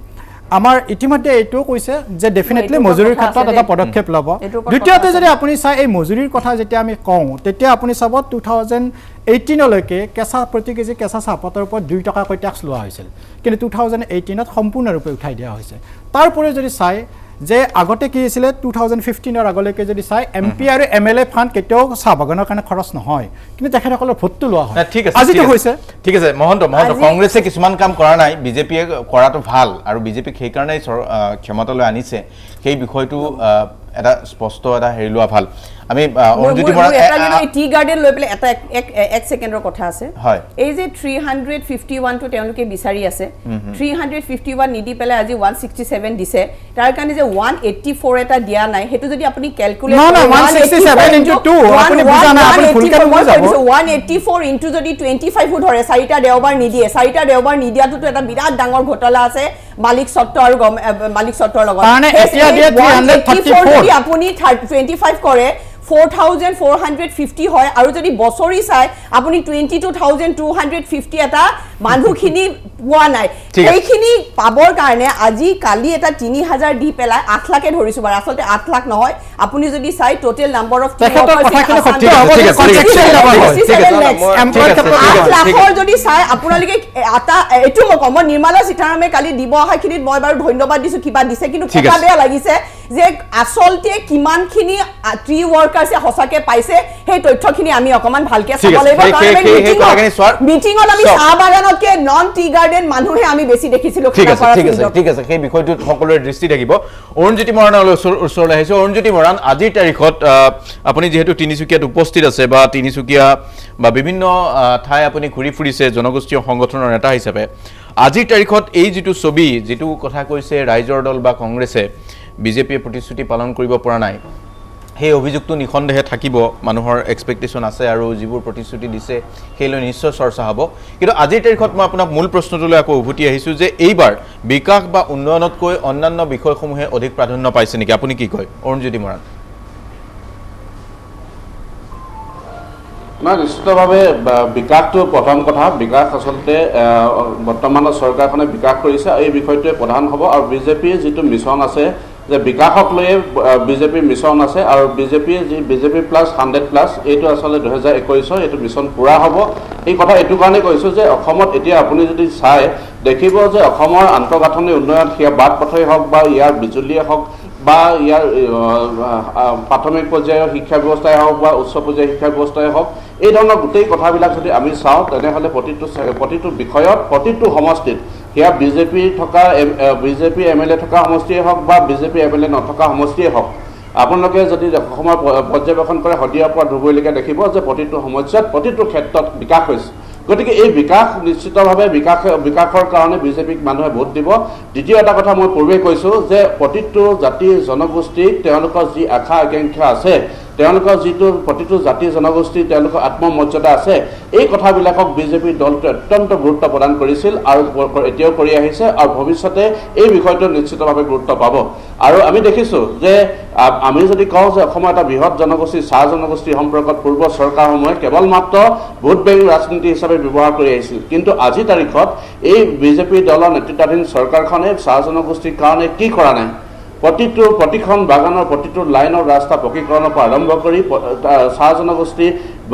আমাৰ ইতিমধ্যে এইটো কৈছে যে ডেফিনেটলি মজুৰিৰ ক্ষেত্ৰত এটা পদক্ষেপ ল'ব দ্বিতীয়তে যদি আপুনি চাই এই মজুৰিৰ কথা যেতিয়া আমি কওঁ তেতিয়া আপুনি চাব 2018 লৈকে কেঁচা প্ৰতি কেজি কেঁচা চাহপাতৰ ওপৰত 2 টকাকৈ ট্যাক্স লোৱা হৈছিল কিন্তু 2018ত সম্পূৰ্ণৰূপে উঠাই দিয়া হৈছে তাৰপৰে যদি চাই যে আগতে কি আছিল 2015 আগলৈকে যদি চাই এমপি আৰু এমএলএ ফান্ড কেতিয়াও চাহ বাগানৰ কাৰণে খৰচ নহয় কিন্তু তেখেতসকলৰ ভোটটো লোৱা হয় আজিটো হৈছে ঠিক আছে মহন্ত কংগ্ৰেছে কিছুমান কাম কৰা নাই বিজেপিয়ে কৰাটো ভাল আৰু বিজেপিক সেই কাৰণে ক্ষমতালৈ আনিছে সেই বিষয়টো এটা স্পষ্ট এটা হেৰি লোৱা ভাল আমি অঞ্জুতি মৰা টি গাৰ্ডেন লৈ পেলে এটা এক সেকেন্ডৰ কথা আছে এই যে 351 টো তেওঁলোকে বিচাৰি আছে 351 নিদি পেলে আজি 167 দিছে তাৰ কাৰণে যে 184 এটা দিয়া নাই হেতু যদি আপুনি ক্যালকুলেট কৰে 167 ইনটু 2 আপুনি বুজা না আপুনি ফুলকে বুজাব 184 ইনটু যদি 25 ধৰে চাৰিটা দেওবাৰ নিদিয়ে চাৰিটা দেওবাৰ নিদিয়াটো এটা বিৰাট ডাঙৰ ঘটলা আছে মালিক সত্ত্ব আৰু মালিক সত্ত্বৰ লগত কাৰণে এতিয়া দিয়ে 334 আপুনি 25 কৰে 4,450 হয় আৰু যদি বছৰি চাই আপুনি 22,250 এটা মানুহখিনি পোৱা নাই এইখিনি পাবৰ কাৰণে আজি কালি এটা 3000 দি পেলাই 8 লাখে ধৰিছো বাৰ আসলতে 8 লাখ নহয় আপুনি যদি চাই টোটাল নাম্বাৰ অফ লাখৰ যদি চাই আপোনালোকে এটা এটো মই নিৰ্মলা সীতাৰামে কালি দিব অহাখিনিত মই বাৰু ধন্যবাদ দিছো কিবা দিছে কিন্তু কথা বেয়া লাগিছে যে আসলতে কিমানখিনি ট্ৰি ওয়াৰ্কাৰ্ছে হসাকে পাইছে সেই তথ্যখিনি আমি অকমান ভালকে চাব লাগিব কাৰণ মিটিংত আমি চাহ বাগানতকে নন টি গাৰ্ডেন মানুহে আমি বেছি দেখিছিলো ঠিক আছে সেই বিষয়টো সকলোৰে দৃষ্টি থাকিব অৰুণজ্যোতি মৰাণলৈ ওচৰলৈ আহিছে অৰুণজ্যোতি মৰাণ আজিৰ তাৰিখত আপুনি যেহেতু তিনিচুকীয়াত উপস্থিত আছে বা তিনিচুকীয়া বা বিভিন্ন ঠাই আপুনি ঘূৰি ফুৰিছে জনগোষ্ঠীয় সংগঠনৰ নেতা হিচাপে আজিৰ তাৰিখত এই যিটো ছবি যিটো কথা কৈছে ৰাইজৰ দল বা কংগ্ৰেছে বিজেপিয়ে প্ৰতিশ্ৰুতি পালন কৰিব পৰা নাই সেই অভিযোগটো নিখন্দেহে থাকিব মানুহৰ এক্সপেক্টেশন আছে আৰু যিবোৰ প্ৰতিশ্ৰুতি দিছে সেইলৈ নিশ্চয় চৰ্চা হ'ব কিন্তু আজিৰ তাৰিখত মই আপোনাক মূল প্ৰশ্নটোলৈ আকৌ উভতি আহিছোঁ যে এইবাৰ বিকাশ বা উন্নয়নতকৈ অন্যান্য বিষয়সমূহে অধিক প্ৰাধান্য পাইছে নেকি আপুনি কি কয় অৰুণজ্যোতি মৰাণ না নিশ্চিতভাৱে বিকাশটো প্ৰথম কথা বিকাশ আচলতে বৰ্তমানৰ চৰকাৰখনে বিকাশ কৰিছে এই বিষয়টোৱে প্ৰধান হ'ব আৰু বিজেপিৰ যিটো মিছন আছে যে বিকাশক লৈ বিজেপিৰ মিছন আছে আৰু বিজেপিৰ যি বিজেপি প্লাস 100 প্লাস এইটো আসলে 2021 এইটো মিছন পুৰা হ'ব এই কথা এটো কাৰণে কৈছো যে অসমত এতিয়া আপুনি যদি চাই দেখিব যে অসমৰ আন্তঃগাঁথনি উন্নয়ন হিয়া বাট পথই হওক বা ইয়াৰ বিজুলীয়ে হওক বা ইয়াৰ প্ৰাথমিক পৰ্যায়ৰ শিক্ষা ব্যৱস্থাই হওক বা উচ্চ পৰ্যায়ৰ শিক্ষা ব্যৱস্থাই হওক এই ধৰণৰ গোটেই কথাবিলাক যদি আমি চাওঁ তেনেহ'লে প্ৰতিটো বিষয়ত প্ৰতিটো সমষ্টিত হিয়া বিজেপি থকা বিজেপি এমএলএ থকা সমষ্টিয়ে হওক বা বিজেপি এমএলএ নথকা সমষ্টিয়ে হওক আপোনালোকে যদি অসমৰ পৰ্যবেক্ষণ কৰে হদিয়াৰ পৰা ধুবুৰীলৈকে দেখিব যে প্ৰতিটো সমস্যাত প্ৰতিটো ক্ষেত্ৰত বিকাশ হৈছে গতিকে এই বিকাশ নিশ্চিতভাৱে বিকাশৰ কাৰণে বিজেপিক মানুহে ভোট দিব দ্বিতীয় এটা কথা মই পূৰ্বে কৈছো যে প্ৰতিটো জাতি জনগোষ্ঠীক তেওঁলোকৰ যি আশা আকাংক্ষা আছে তেওঁলোকৰ যিটো প্ৰতিটো জাতি জনগোষ্ঠী তেওঁলোকৰ আত্মমৰ্যাদা আছে এই কথাবিলাকক বিজেপি দলটোৱে অত্যন্ত গুৰুত্ব প্ৰদান কৰিছিল আৰু এতিয়াও কৰি আহিছে আৰু ভৱিষ্যতে এই বিষয়টো নিশ্চিতভাৱে গুৰুত্ব পাব আৰু আমি দেখিছোঁ যে আমি যদি কওঁ যে অসমৰ এটা বৃহৎ জনগোষ্ঠী চাহ জনগোষ্ঠী সম্পৰ্কত পূৰ্ব চৰকাৰসমূহে কেৱল মাত্ৰ ভোট বেংক ৰাজনীতি হিচাপে ব্যৱহাৰ কৰি আহিছিল কিন্তু আজিৰ তাৰিখত এই বিজেপি দলৰ নেতৃত্বাধীন চৰকাৰখনে চাহ জনগোষ্ঠীৰ কাৰণে কি কৰা নাই প্ৰতিখন বাগানৰ প্ৰতিটো লাইনৰ ৰাস্তা পকীকৰণৰ পৰা আৰম্ভ কৰি চাহ জনগোষ্ঠী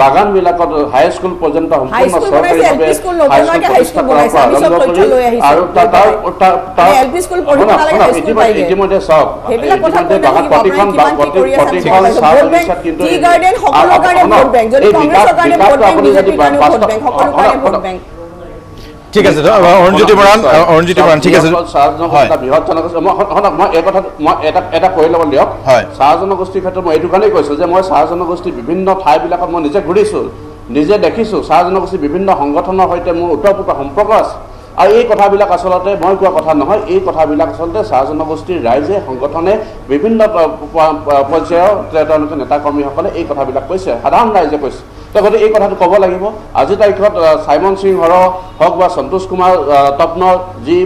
বাগানবিলাকত হাইস্কুল পৰ্যন্ত সম্পূৰ্ণ চৰকাৰীভাৱে হাইস্কুল প্ৰতিষ্ঠা কৰাৰ পৰা আৰম্ভ কৰি আৰু ইতিমধ্যে চাওক ইতিমধ্যে বাগান প্ৰতিখন চাহ বাগিচাত কিন্তু এই বিকাশটো আপুনি যদি ঠিক আছে অৰুণজ্যোতি বৰাণ ঠিক আছে বৃহৎ জনগোষ্ঠী মই এই কথা মই এটা কৈ ল'ব দিয়ক চাহ জনগোষ্ঠীৰ ক্ষেত্ৰত মই এইটো কাৰণেই কৈছোঁ যে মই চাহ জনগোষ্ঠী বিভিন্ন ঠাইবিলাকত মই নিজে ঘূৰিছোঁ নিজে দেখিছোঁ চাহ জনগোষ্ঠী বিভিন্ন সংগঠনৰ সৈতে মোৰ ওতঃপ্ৰোত সম্পৰ্ক আছে আৰু এই কথাবিলাক আচলতে মই কোৱা কথা নহয় এই কথাবিলাক আচলতে চাহ জনগোষ্ঠীৰ ৰাইজে সংগঠনে বিভিন্ন পৰ্যায়ৰ তেওঁলোকে নেতাকৰ্মীসকলে এই কথাবিলাক কৈছে সাধাৰণ ৰাইজে কৈছে গতিকে এই কথাটো ক'ব লাগিব আজিৰ তাৰিখত চাইমন সিং হৰ হওক বা সন্তোষ কুমাৰ তপনৰ যি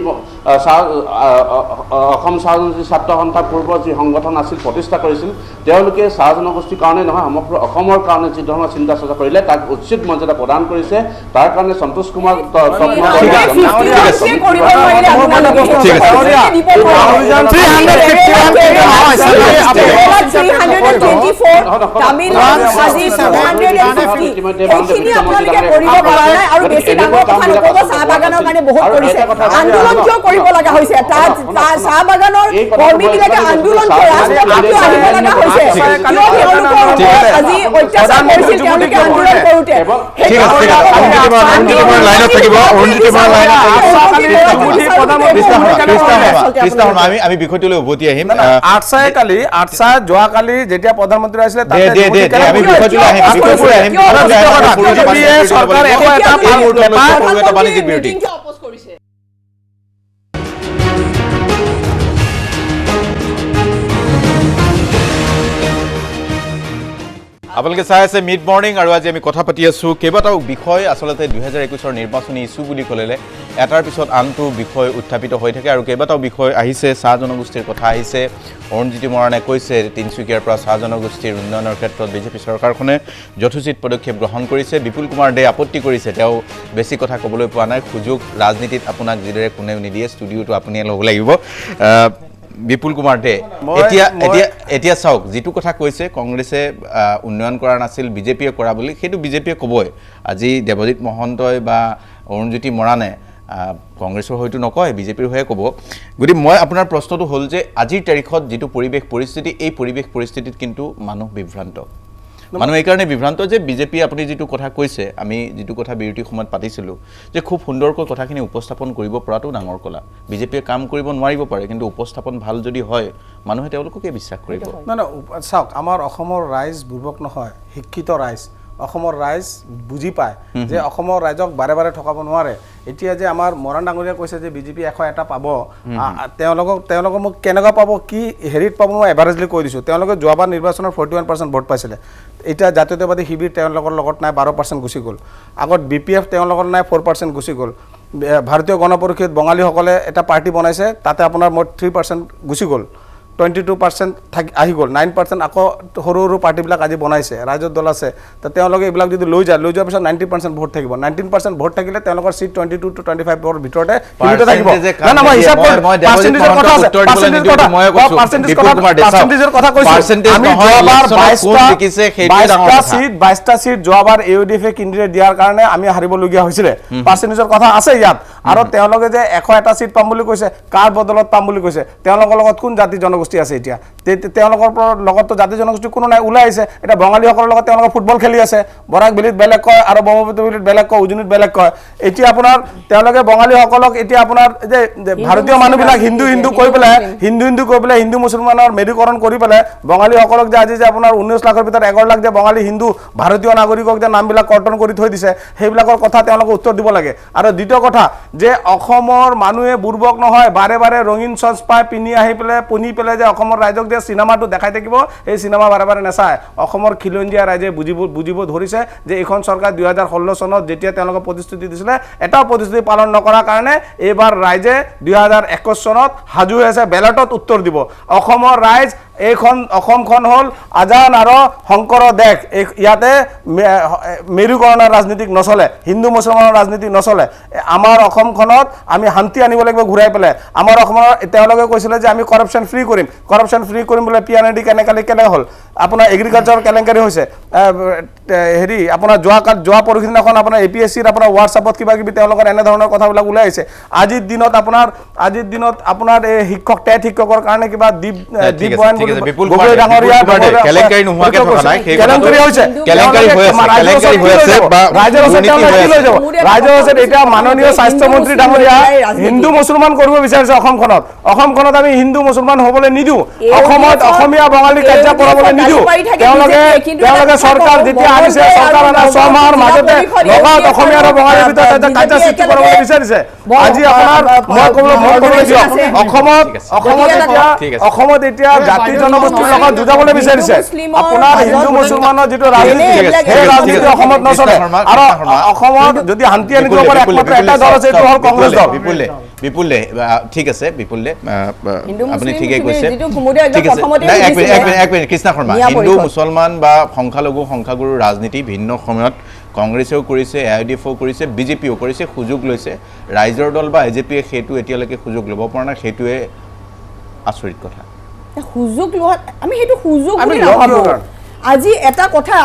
অসম চাহ জনগোষ্ঠী ছাত্ৰ সন্থাৰ পূৰ্বৰ যি সংগঠন আছিল প্ৰতিষ্ঠা কৰিছিল তেওঁলোকে চাহ জনগোষ্ঠীৰ কাৰণে নহয় সমগ্ৰ অসমৰ কাৰণে যি ধৰণৰ চিন্তা চৰ্চা কৰিলে তাক উচিত মৰ্যাদা প্ৰদান কৰিছে তাৰ কাৰণে সন্তোষ কুমাৰ কৰিব লগা হৈছে তাত চাহ বাগানৰ কৰ্মীবিলাকে আন্দোলন কৰে আজি অত্যাচাৰ কৰিছিল তেওঁলোকে আন্দোলন কৰোঁতে আমি বিষয়টোলৈ উভতি আহিম যোৱাকালি যেতিয়া প্ৰধানমন্ত্ৰী আহিছিলে আপোনালোকে চাই আছে মিড মৰ্ণিং আৰু আজি আমি কথা পাতি আছোঁ কেইবাটাও বিষয় আচলতে 2021 নিৰ্বাচনী ইছ্যু বুলি ক'লে এটাৰ পিছত আনটো বিষয় উত্থাপিত হৈ থাকে আৰু কেইবাটাও বিষয় আহিছে চাহ জনগোষ্ঠীৰ কথা আহিছে অৰুণজ্যোতি মৰাণে কৈছে তিনিচুকীয়াৰ পৰা চাহ জনগোষ্ঠীৰ উন্নয়নৰ ক্ষেত্ৰত বিজেপি চৰকাৰখনে যথোচিত পদক্ষেপ গ্ৰহণ কৰিছে বিপুল কুমাৰ দে আপত্তি কৰিছে তেওঁ বেছি কথা ক'বলৈ পোৱা নাই সুযোগ ৰাজনীতিত আপোনাক যিদৰে কোনেও নিদিয়ে ষ্টুডিঅ'টো আপুনিয়ে ল'ব লাগিব বিপুল কুমাৰ দে এতিয়া চাওক যিটো কথা কৈছে কংগ্ৰেছে উন্নয়ন কৰা নাছিল বিজেপিয়ে কৰা বুলি সেইটো বিজেপিয়ে ক'বই আজি দেৱজিৎ মহন্তই বা অৰুণজ্যোতি মৰাণে কংগ্ৰেছৰ হয়তো নকয় বিজেপিৰ হৈয়ে ক'ব গতিকে মই আপোনাৰ প্ৰশ্নটো হ'ল যে আজিৰ তাৰিখত যিটো পৰিৱেশ পৰিস্থিতি এই পৰিৱেশ পৰিস্থিতিত কিন্তু মানুহ বিভ্ৰান্ত মানুহ এইকাৰণে বিভ্ৰান্ত যে বিজেপি আপুনি যিটো কথা কৈছে আমি যিটো কথা বিৰতিৰ সময়ত পাতিছিলোঁ যে খুব সুন্দৰকৈ কথাখিনি উপস্থাপন কৰিব পৰাটো ডাঙৰ কলা বিজেপিয়ে কাম কৰিব নোৱাৰিব পাৰে কিন্তু উপস্থাপন ভাল যদি হয় মানুহে তেওঁলোককে বিশ্বাস কৰিব চাওক আমাৰ অসমৰ ৰাইজ বুৰ্বক নহয় শিক্ষিত ৰাইজ অসমৰ ৰাইজ বুজি পায় যে অসমৰ ৰাইজক বাৰে বাৰে ঠকাব নোৱাৰে এতিয়া যে আমাৰ মৰাণ ডাঙৰীয়া কৈছে যে বিজেপি 101টা পাব তেওঁলোকক মোক কেনেকুৱা পাব কি হেৰিত পাব মই এভাৰেজলি কৈ দিছোঁ তেওঁলোকে যোৱাবাৰ নিৰ্বাচনৰ 41% ভোট পাইছিলে এতিয়া জাতীয়তাবাদী শিবিৰ তেওঁলোকৰ লগত নাই 12% গুচি গ'ল আগত BPF তেওঁলোকৰ নাই 4% গুচি গ'ল ভাৰতীয় গণ পৰিষদ বঙালীসকলে এটা পাৰ্টি বনাইছে তাতে আপোনাৰ মোৰ 3% গুচি গ'ল 22% আহি গ'ল 9% আকৌ সৰু সৰু পাৰ্টিবিলাক আজি বনাইছে ৰাজ্যৰ দল আছে তো তেওঁলোকে এইবিলাক যদি লৈ যোৱাৰ পিছত 90% ভোট থাকিব 19% ভোট থাকিলে তেওঁলোকৰ সিট 22 to 25 ৰ ভিতৰতে সীমিত থাকিব না মই হিচাপ কৰি পাৰ্চেন্টেজৰ কথা আছে পাৰ্চেন্টেজৰ কথা কৈছো আমি যোৱাবাৰ 22টা সিট যোৱাবাৰ AUDF কেন্দ্ৰীয় দিয়াৰ কাৰণে আমি হাৰিবলগীয়া হৈছিলে পাৰ্চেন্টেজৰ কথা আছে ইয়াত আৰু তেওঁলোকে যে 101টা সিট পাম বুলি কৈছে কাৰ বদলত পাম বুলি কৈছে তেওঁলোকৰ লগত কোন জাতি জনগোষ্ঠী আছে এতিয়া তেওঁলোকৰ লগতো জাতি জনগোষ্ঠী কোনো নাই ওলাই আহিছে এটা বঙালীসকলৰ লগত তেওঁলোকে ফুটবল খেলি আছে বৰাক বেলিত বেলেগ কয় আৰু ব্ৰহ্মপুত্ৰ বেলিত বেলেগ কয় উজনিত বেলেগ কয় এতিয়া আপোনাৰ তেওঁলোকে বঙালীসকলক এতিয়া আপোনাৰ যে ভাৰতীয় মানুহবিলাক হিন্দু কৈ পেলাই হিন্দু মুছলমানৰ মেৰুকৰণ কৰি পেলাই বঙালীসকলক যে আজি যে আপোনাৰ 19 লাখৰ ভিতৰত 11 লাখ যে বঙালী হিন্দু ভাৰতীয় নাগৰিকক যে নামবিলাক কৰ্তন কৰি থৈ দিছে সেইবিলাকৰ কথা তেওঁলোকে উত্তৰ দিব লাগে আৰু দ্বিতীয় কথা যে অসমৰ মানুহে বুৰ্বক নহয় বাৰে বাৰে ৰঙীন চচ পাই পিনি আহি পেলাই পুনি পেলাই যে অসমৰ ৰাইজক যে চিনেমাটো দেখাই থাকিব এই চিনেমা বাৰে বাৰে নাচায় অসমৰ খিলঞ্জীয়া ৰাইজে বুজিব ধৰিছে যে এইখন চৰকাৰ 2016 চনত যেতিয়া তেওঁলোকে প্ৰতিশ্ৰুতি দিছিলে এটাও প্ৰতিশ্ৰুতি পালন নকৰাৰ কাৰণে এইবাৰ ৰাইজে 2021 চনত হাজু হৈ আছে বেলটত উত্তৰ দিব অসমৰ ৰাইজ এইখন অসমখন হ'ল আজান আৰু শংকৰ দেশ ইয়াতে মেৰুকৰণৰ ৰাজনীতি নচলে হিন্দু মুছলমানৰ ৰাজনীতি নচলে আমাৰ অসমখনত আমি শান্তি আনিব লাগিব ঘূৰাই পেলাই আমাৰ অসমৰ তেওঁলোকে কৈছিলে যে আমি কৰাপশ্যন ফ্ৰী কৰিম বোলে পিএনডি কেনেকৈ হ'ল আপোনাৰ এগ্ৰিকালচাৰ কেলেংকাৰী হৈছে হেৰি আপোনাৰ যোৱা পৰহিদিনাখন আপোনাৰ APSCৰ আপোনাৰ হোৱাটছআপত কিবা কিবি তেওঁলোকৰ এনেধৰণৰ কথাবিলাক ওলাই আহিছে আজিৰ দিনত আপোনাৰ এই শিক্ষক টেট শিক্ষকৰ কাৰণে কিবা দ্বীপ বয়ান গগৈ ডাঙৰীয়া কেলেংকাৰী নোহোৱাকে থকা নাই কেলেংকাৰী হৈছে ৰাইজৰ ওচৰত এতিয়া মাননীয় স্বাস্থ্যমন্ত্ৰী ডাঙৰীয়া হিন্দু মুছলমান কৰিব বিচাৰিছে অসমখনত আমি হিন্দু মুছলমান হ'বলৈ নিদিওঁ অসমত অসমীয়া বঙালী কাৰ্য কৰাবলৈ নিদিওঁ তেওঁলোকে চৰকাৰ যেতিয়া আনিছে চৰকাৰ অনা 6 মাহৰ মাজতে লগত অসমীয়া আৰু বঙালীৰ ভিতৰত এটা কাৰ্য সৃষ্টি কৰিবলৈ বিচাৰিছে আজি আপোনাৰ অসমত এতিয়া জাতি জনগোষ্ঠীৰ লগত যুঁজাবলৈ বিচাৰিছে আপোনাৰ হিন্দু মুছলমানৰ যিটো ৰাজনীতি সেই ৰাজনীতি অসমত নচলে আৰু অসমত যদি শান্তি আনিব পাৰে একমাত্ৰ এটা দল আছে এইটো হ'ল কংগ্ৰেছ দল বিপুলে ঠিক আছে বিপুলে আপুনি ঠিকেই কৈছে এক মিনিট কৃষ্ণা শৰ্মা হিন্দু মুছলমান বা সংখ্যাগুৰু ৰাজনীতি ভিন্ন সময়ত কংগ্ৰেছেও কৰিছে AIDFও কৰিছে বিজেপিও কৰিছে সুযোগ লৈছে ৰাইজৰ দল বা AJPয়ে সেইটো এতিয়ালৈকে সুযোগ ল'ব পৰা নাই সেইটোৱে আচৰিত কথা সুযোগ লোৱা আমি সেইটো সুযোগ বুলি নাভাবো আজি এটা কথা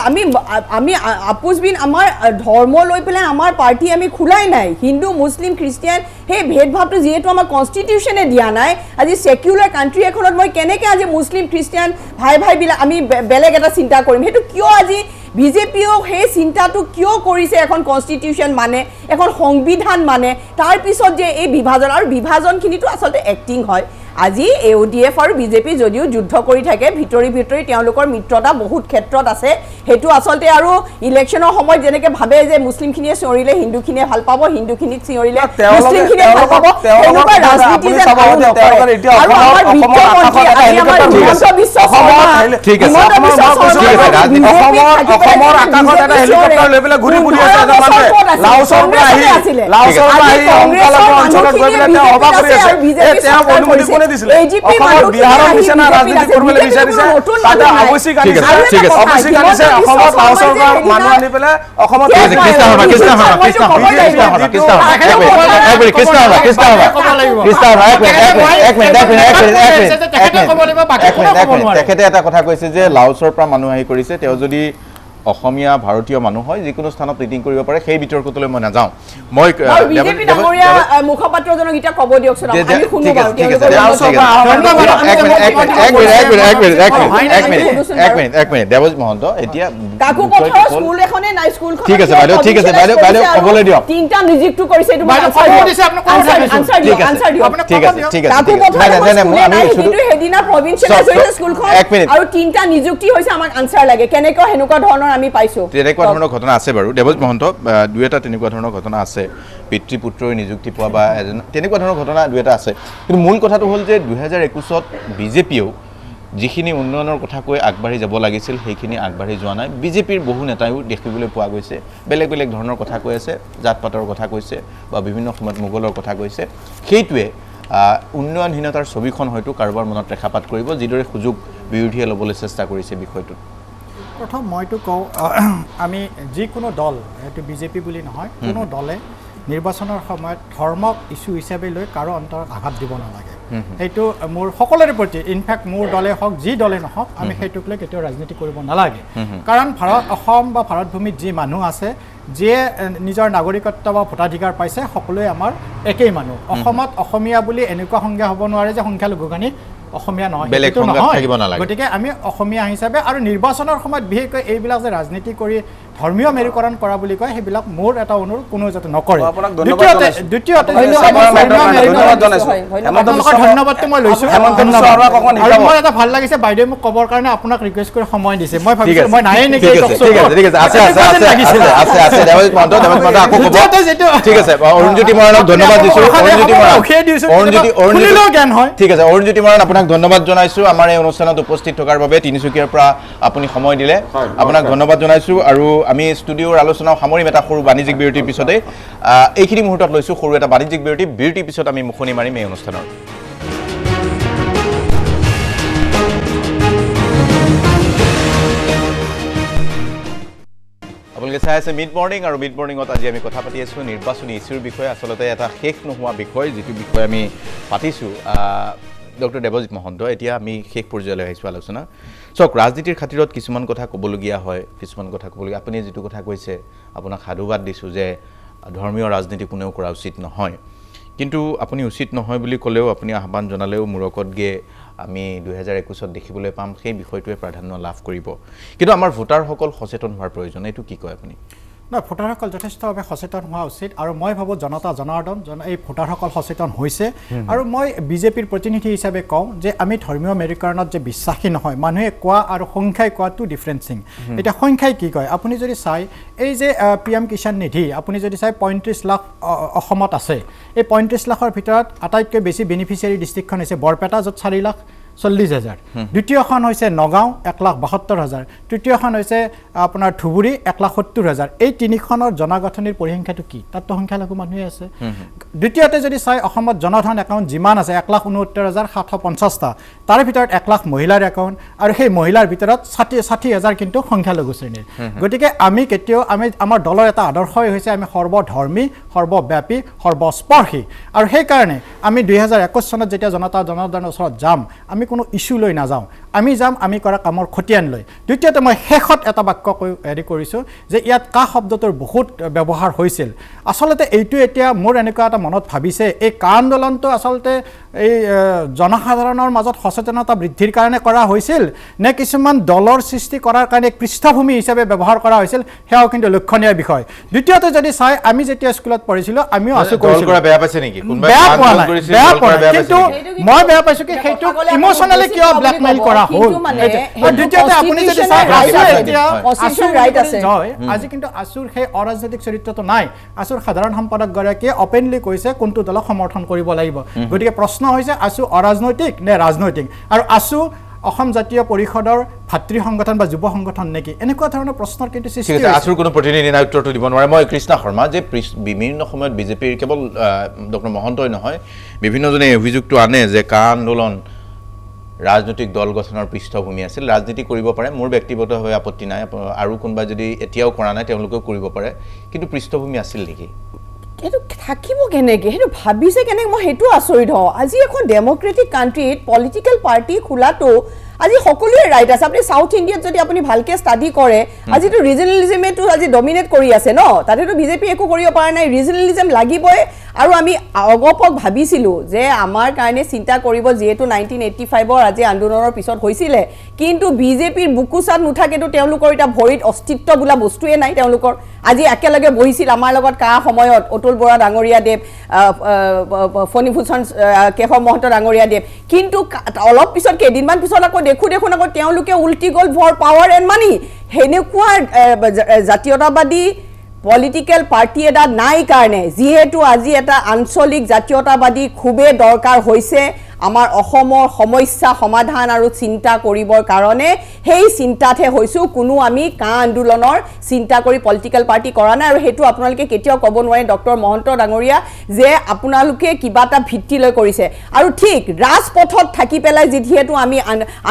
আমি আপোচবিন আমাৰ ধৰ্ম লৈ পেলাই আমাৰ পাৰ্টি আমি খোলাই নাই হিন্দু মুছলিম খ্ৰীষ্টিয়ান সেই ভেদভাৱটো যিহেতু আমাৰ কনষ্টিটিউশ্যনে দিয়া নাই আজি সেকুলাৰ কাণ্ট্ৰি এখনত মই কেনেকৈ আজি মুছলিম খ্ৰীষ্টিয়ান ভাই আমি বেলেগ এটা চিন্তা কৰিম সেইটো কিয় আজি বিজেপিও সেই চিন্তাটো কিয় কৰিছে এখন কনষ্টিটিউশ্যন মানে এখন সংবিধান মানে তাৰ পিছত যে এই বিভাজন আৰু বিভাজনখিনিটো আচলতে এক্টিং হয় আজি AODF আৰু বিজেপি যদিও যুদ্ধ কৰি থাকে ভিতৰি তেওঁলোকৰ মিত্ৰতা বহুত ক্ষেত্ৰত আছে হেতু আচলতে আৰু ইলেকশ্যনৰ সময়ত যেনেকৈ ভাবে যে মুছলিমখিনিয়ে চিঞৰিলে হিন্দুখিনিয়ে ভাল পাব হিন্দুখিনিক চিঞৰিলে মুছলিমখিনিয়ে ভাল পাব এনেকুৱা ৰাজনীতি যে আৰু আমাৰ বিত্তমন্ত্ৰী আজি আমাৰ হিমন্ত বিশ্ব শৰ্মা অসমৰ আকাশত এটা হেলিকপ্টাৰ লৈ পেলাই ঘূৰি আছে এজন মানুহে লাওছৰ পৰা আহি অঞ্চলত গৈ পেলাই তেওঁ সভা কৰি আছে তেওঁ অনুমতি কোনে দিছিলে অসমৰ বিহাৰৰ নিচিনা ৰাজনীতি কৰিবলৈ বিচাৰিছে তাতে আৱশ্যিক আনিছে অসমত লাওছৰ পৰা মানুহ আনি পেলাই অসমত তেখেতে এটা কথা কৈছে যে লাওছৰ পৰা মানুহ আহি কৰিছে তেওঁ যদি অসমীয়া ভাৰতীয় মানুহ হয় যিকোনো স্থানত মিটিং কৰিব পাৰে সেই বিতৰ্কটোলৈ মই নাযাওঁ মই বিজেপি ডাঙৰীয়া মুখপাত্ৰজনক এতিয়া ক'ব দিয়কচোন আমি শুনো বাৰু এক মিনিট দেৱজিৎ মহন্ত এতিয়া কাকুপথাৰৰ স্কুল এখনে নাই স্কুলখন ঠিক আছে বাইদেউ ক'বলৈ দিয়ক তিনিটা নিযুক্তি কৰিছে এইটো আনসাৰ দিয়ক সেইদিনা প্ৰভিন্সিয়েলাইজ স্কুলখন আৰু তিনিটা নিযুক্তি হৈছে আমাক আনসাৰ লাগে কেনেকৈ সেনেকুৱা ধৰণৰ আমি পাইছো তেনেকুৱা ধৰণৰ ঘটনা আছে বাৰু দেৱজিৎ মহন্ত দুই এটা তেনেকুৱা ধৰণৰ ঘটনা আছে পিতৃ পুত্ৰই নিযুক্তি পোৱা বা তেনেকুৱা ধৰণৰ ঘটনা দুই এটা আছে কিন্তু মূল কথাটো হ'ল যে 2021ত বিজেপিয়েও যিখিনি উন্নয়নৰ কথা কৈ আগবাঢ়ি যাব লাগিছিল সেইখিনি আগবাঢ়ি যোৱা নাই বিজেপিৰ বহু নেতায়ো দেখিবলৈ পোৱা গৈছে বেলেগ ধৰণৰ কথা কৈ আছে জাত পাতৰ কথা কৈছে বা বিভিন্ন সময়ত মোগলৰ কথা কৈছে সেইটোৱে উন্নয়নহীনতাৰ ছবিখন হয়তো কাৰোবাৰ মনত ৰেখাপাত কৰিব যিদৰে সুযোগ বিৰোধীয়ে ল'বলৈ চেষ্টা কৰিছে বিষয়টোত প্ৰথম মইতো কওঁ আমি যিকোনো দল এইটো বিজেপি বুলি নহয় কোনো দলে নিৰ্বাচনৰ সময়ত ধৰ্মক ইছ্যু হিচাপে লৈ কাৰো অন্তৰত আঘাত দিব নালাগে সেইটো মোৰ সকলোৰে প্ৰতি ইনফেক্ট মোৰ দলে হওক যি দলে নহওক আমি সেইটোক লৈ কেতিয়াও ৰাজনীতি কৰিব নালাগে কাৰণ অসম বা ভাৰতভূমিত যি মানুহ আছে যিয়ে নিজৰ নাগৰিকত্ব বা ভোটাধিকাৰ পাইছে সকলোৱে আমাৰ একেই মানুহ অসমত অসমীয়া বুলি এনেকুৱা সংজ্ঞা হ'ব নোৱাৰে যে সংখ্যালঘুখিনি অসমীয়া নহয় গতিকে আমি অসমীয়া হিচাপে আৰু নিৰ্বাচনৰ সময়ত বিশেষকৈ এইবিলাক যে ৰাজনীতি কৰি ধৰ্মীয় মেৰুকৰণ কৰা বুলি কয় সেইবিলাক মোৰ এটা অনুৰোধ কোনো যাতে নকৰে আপোনাক ধন্যবাদ দ্বিতীয়তে ধন্যবাদ জনাইছোঁ ধন্যবাদটো মই লৈছোঁ আৰু মই এটা ভাল লাগিছে বাইদেৱে মোক ক'বৰ কাৰণে আপোনাক ৰিকুৱেষ্ট কৰি সময় দিছে মই ভাবিছোঁ মই নায়ে নেকি ঠিক আছে দেৱজিৎ মহন্ত আকৌ ক'ব ঠিক আছে অৰুণজ্যোতি মৰাণক ধন্যবাদ দিছোঁ জ্ঞান হয় ঠিক আছে অৰুণজ্যোতি মৰাণ আপোনাক ধন্যবাদ জনাইছোঁ আমাৰ এই অনুষ্ঠানত উপস্থিত থকাৰ বাবে তিনিচুকীয়াৰ পৰা আপুনি সময় দিলে আপোনাক ধন্যবাদ জনাইছোঁ আৰু আমি ষ্টুডিঅ'ৰ আলোচনাও সামৰিম এটা সৰু বাণিজ্যিক বিৰতিৰ পিছতে এইখিনি মুহূৰ্তত লৈছোঁ সৰু এটা বাণিজ্যিক বিৰতিৰ পিছত আমি মুখনি মাৰিম এই অনুষ্ঠানৰ আপোনালোকে চাই আছে মিড মৰ্ণিং আৰু মিড মৰ্ণিঙত আজি আমি কথা পাতি আছোঁ নিৰ্বাচনী ইছ্যুৰ বিষয়ে আচলতে এটা শেষ নোহোৱা বিষয় যিটো বিষয়ে আমি পাতিছোঁ ডক্টৰ দেৱজিৎ মহন্ত এতিয়া আমি শেষ পৰ্যায়লৈ আহিছোঁ আলোচনা চাওক ৰাজনীতিৰ খাতিৰত কিছুমান কথা ক'বলগীয়া হয় কিছুমান কথা ক'বলগীয়া আপুনি যিটো কথা কৈছে আপোনাক সাধুবাদ দিছোঁ যে ধৰ্মীয় ৰাজনীতি কোনেও কৰা উচিত নহয় কিন্তু আপুনি উচিত নহয় বুলি ক'লেও আপুনি আহ্বান জনালেও মূৰকত গিয়ে আমি 2021 দেখিবলৈ পাম সেই বিষয়টোৱে প্ৰাধান্য লাভ কৰিব কিন্তু আমাৰ ভোটাৰসকল সচেতন হোৱাৰ প্ৰয়োজন এইটো কি কয় আপুনি না ভোটাৰসকল যথেষ্টভাৱে সচেতন হোৱা উচিত আৰু মই ভাবোঁ জনতা জনাৰ্দন এই ভোটাৰসকল সচেতন হৈছে আৰু মই বিজেপিৰ প্ৰতিনিধি হিচাপে কওঁ যে আমি ধৰ্মীয় মেৰুকৰণত যে বিশ্বাসী নহয় মানুহে কোৱা আৰু সংখ্যাই কোৱা টু ডিফাৰেণ্ট থিং এতিয়া সংখ্যাই কি কয় আপুনি যদি চাই এই যে PM কিষাণ নিধি আপুনি যদি চাই 35 লাখ অসমত আছে এই 35 লাখৰ ভিতৰত আটাইতকৈ বেছি বেনিফিচিয়াৰী ডিষ্ট্ৰিক্টখন হৈছে বৰপেটা য'ত 4,40,000 দ্বিতীয়খন হৈছে নগাঁও 1,72,000 তৃতীয়খন হৈছে আপোনাৰ ধুবুৰী 1,70,000 এই তিনিখনৰ জনগাঁথনিৰ পৰিসংখ্যাটো কি তাততো সংখ্যালঘু মানুহে আছে দ্বিতীয়তে যদি চাই অসমত জনধন একাউণ্ট যিমান আছে 1,69,750টা তাৰে ভিতৰত 1 লাখ মহিলাৰ একাউণ্ট আৰু সেই মহিলাৰ ভিতৰত 60,000 কিন্তু সংখ্যালঘু শ্ৰেণীৰ গতিকে আমি কেতিয়াও আমাৰ দলৰ এটা আদৰ্শই হৈছে আমি সৰ্বধৰ্মী সৰ্বব্যাপী সৰ্বস্পৰ্শী আৰু সেইকাৰণে আমি 2021 চনত যেতিয়া জনতা জনাৰ্দনৰ ওচৰত যাম আমি কোনো ইস্যু লৈ নাযাওঁ আমি যাম আমি কৰা কামৰ খতিয়ান লৈ দ্বিতীয়তে মই শেষত এটা বাক্য হেৰি কৰিছোঁ যে ইয়াত কা শব্দটোৰ বহুত ব্যৱহাৰ হৈছিল আচলতে এইটো এতিয়া মোৰ এনেকুৱা এটা মনত ভাবিছে এই কা আন্দোলনটো আচলতে এই জনসাধাৰণৰ মাজত সচেতনতা বৃদ্ধিৰ কাৰণে কৰা হৈছিল নে কিছুমান দলৰ সৃষ্টি কৰাৰ কাৰণে পৃষ্ঠভূমি হিচাপে ব্যৱহাৰ কৰা হৈছিল সেয়াও কিন্তু লক্ষণীয় বিষয় দ্বিতীয়তে যদি চাই আমি যেতিয়া স্কুলত পঢ়িছিলোঁ আমিও আছোঁ কৰিছিলোঁ বেয়া পাইছে নেকি বেয়া পোৱা নাই কিন্তু মই বেয়া পাইছোঁ কি সেইটো ইমোশনালি কিয় ব্লেকমেইল কৰা হ'ল দ্বিতীয়তে আপুনি যদি চাই আজি কিন্তু আছুৰ সেই অৰাজনৈতিক চৰিত্ৰটো নাই আছুৰ সাধাৰণ সম্পাদক গৰাকীয়ে অপেনলি কৈছে কোনটো দলক সমৰ্থন কৰিব লাগিব গতিকে প্ৰশ্ন হৈছে আছু অৰাজনৈতিক নে ৰাজনৈতিক আৰু আছু অসম জাতীয় পৰিষদৰ ভাতৃ সংগঠন বা যুৱ সংগঠন নেকি এনেকুৱা ধৰণৰ প্ৰশ্নৰ কিন্তু সৃষ্টি হৈছে আছুৰ কোনো প্ৰতিনিধি নাই উত্তৰটো দিব নোৱাৰে মই কৃষ্ণা শৰ্মা যে বিভিন্ন সময়ত বিজেপিৰ কেৱল ডক্টৰ মহন্তই নহয় বিভিন্নজনে অভিযোগটো আনে যে কা আন্দোলন ৰাজনৈতিক দল গঠনৰ পৃষ্ঠভূমি আছিল ৰাজনীতি কৰিব পাৰে মোৰ ব্যক্তিগতভাৱে আপত্তি নাই আৰু কোনোবা যদি এতিয়াও কৰা নাই তেওঁলোকেও কৰিব পাৰে কিন্তু পৃষ্ঠভূমি আছিল নেকি সেইটো থাকিব কেনেকৈ সেইটো ভাবিছে কেনেকৈ মই সেইটো আচৰিত হওঁ আজি এখন ডেম'ক্ৰেটিক কাণ্ট্ৰিত পলিটিকেল পাৰ্টি খোলাটো আজি সকলোৱে ৰাইট আছে আপুনি সাউথ ইণ্ডিয়াত যদি আপুনি ভালকৈ ষ্টাডি কৰে আজিতো ৰিজনেলিজমেটো আজি ডমিনেট কৰি আছে ন তাতেতো বিজেপি একো কৰিব পৰা নাই ৰিজনেলিজম লাগিবই আৰু আমি অগপক ভাবিছিলোঁ যে আমাৰ কাৰণে চিন্তা কৰিব যিহেতু 1985ৰ আজি আন্দোলনৰ পিছত হৈছিলে কিন্তু বিজেপিৰ বুকুচাত নুথাকেতো তেওঁলোকৰ এটা ভৰিত অস্তিত্ব বোলা বস্তুৱে নাই তেওঁলোকৰ আজি একেলগে বহিছিল আমাৰ লগত কা সময়ত অতুল বৰা ডাঙৰীয়া দেৱ ফণীভূষণ কেশৱ মহন্ত ডাঙৰীয়া দেৱ কিন্তু অলপ পিছত কেইদিনমান পিছত আকৌ দেখোন আকৌ তেওঁলোকে উল্টি গ'ল ফৰ পাৱাৰ এণ্ড মানি সেনেকুৱা জাতীয়তাবাদী পলিটিকেল পাৰ্টি এটা নাই কাৰণে যিহেতু আজি এটা আঞ্চলিক জাতীয়তাবাদী খুবেই দৰকাৰ হৈছে আমাৰ অসমৰ সমস্যা সমাধান আৰু চিন্তা কৰিবৰ কাৰণে সেই চিন্তাতহে হৈছোঁ কোনো আমি কা আন্দোলনৰ চিন্তা কৰি পলিটিকেল পাৰ্টি কৰা নাই আৰু সেইটো আপোনালোকে কেতিয়াও ক'ব নোৱাৰে ডক্টৰ মহন্ত ডাঙৰীয়া যে আপোনালোকে কিবা এটা ভিত্তি লৈ কৰিছে আৰু ঠিক ৰাজপথত থাকি পেলাই যিহেতু আমি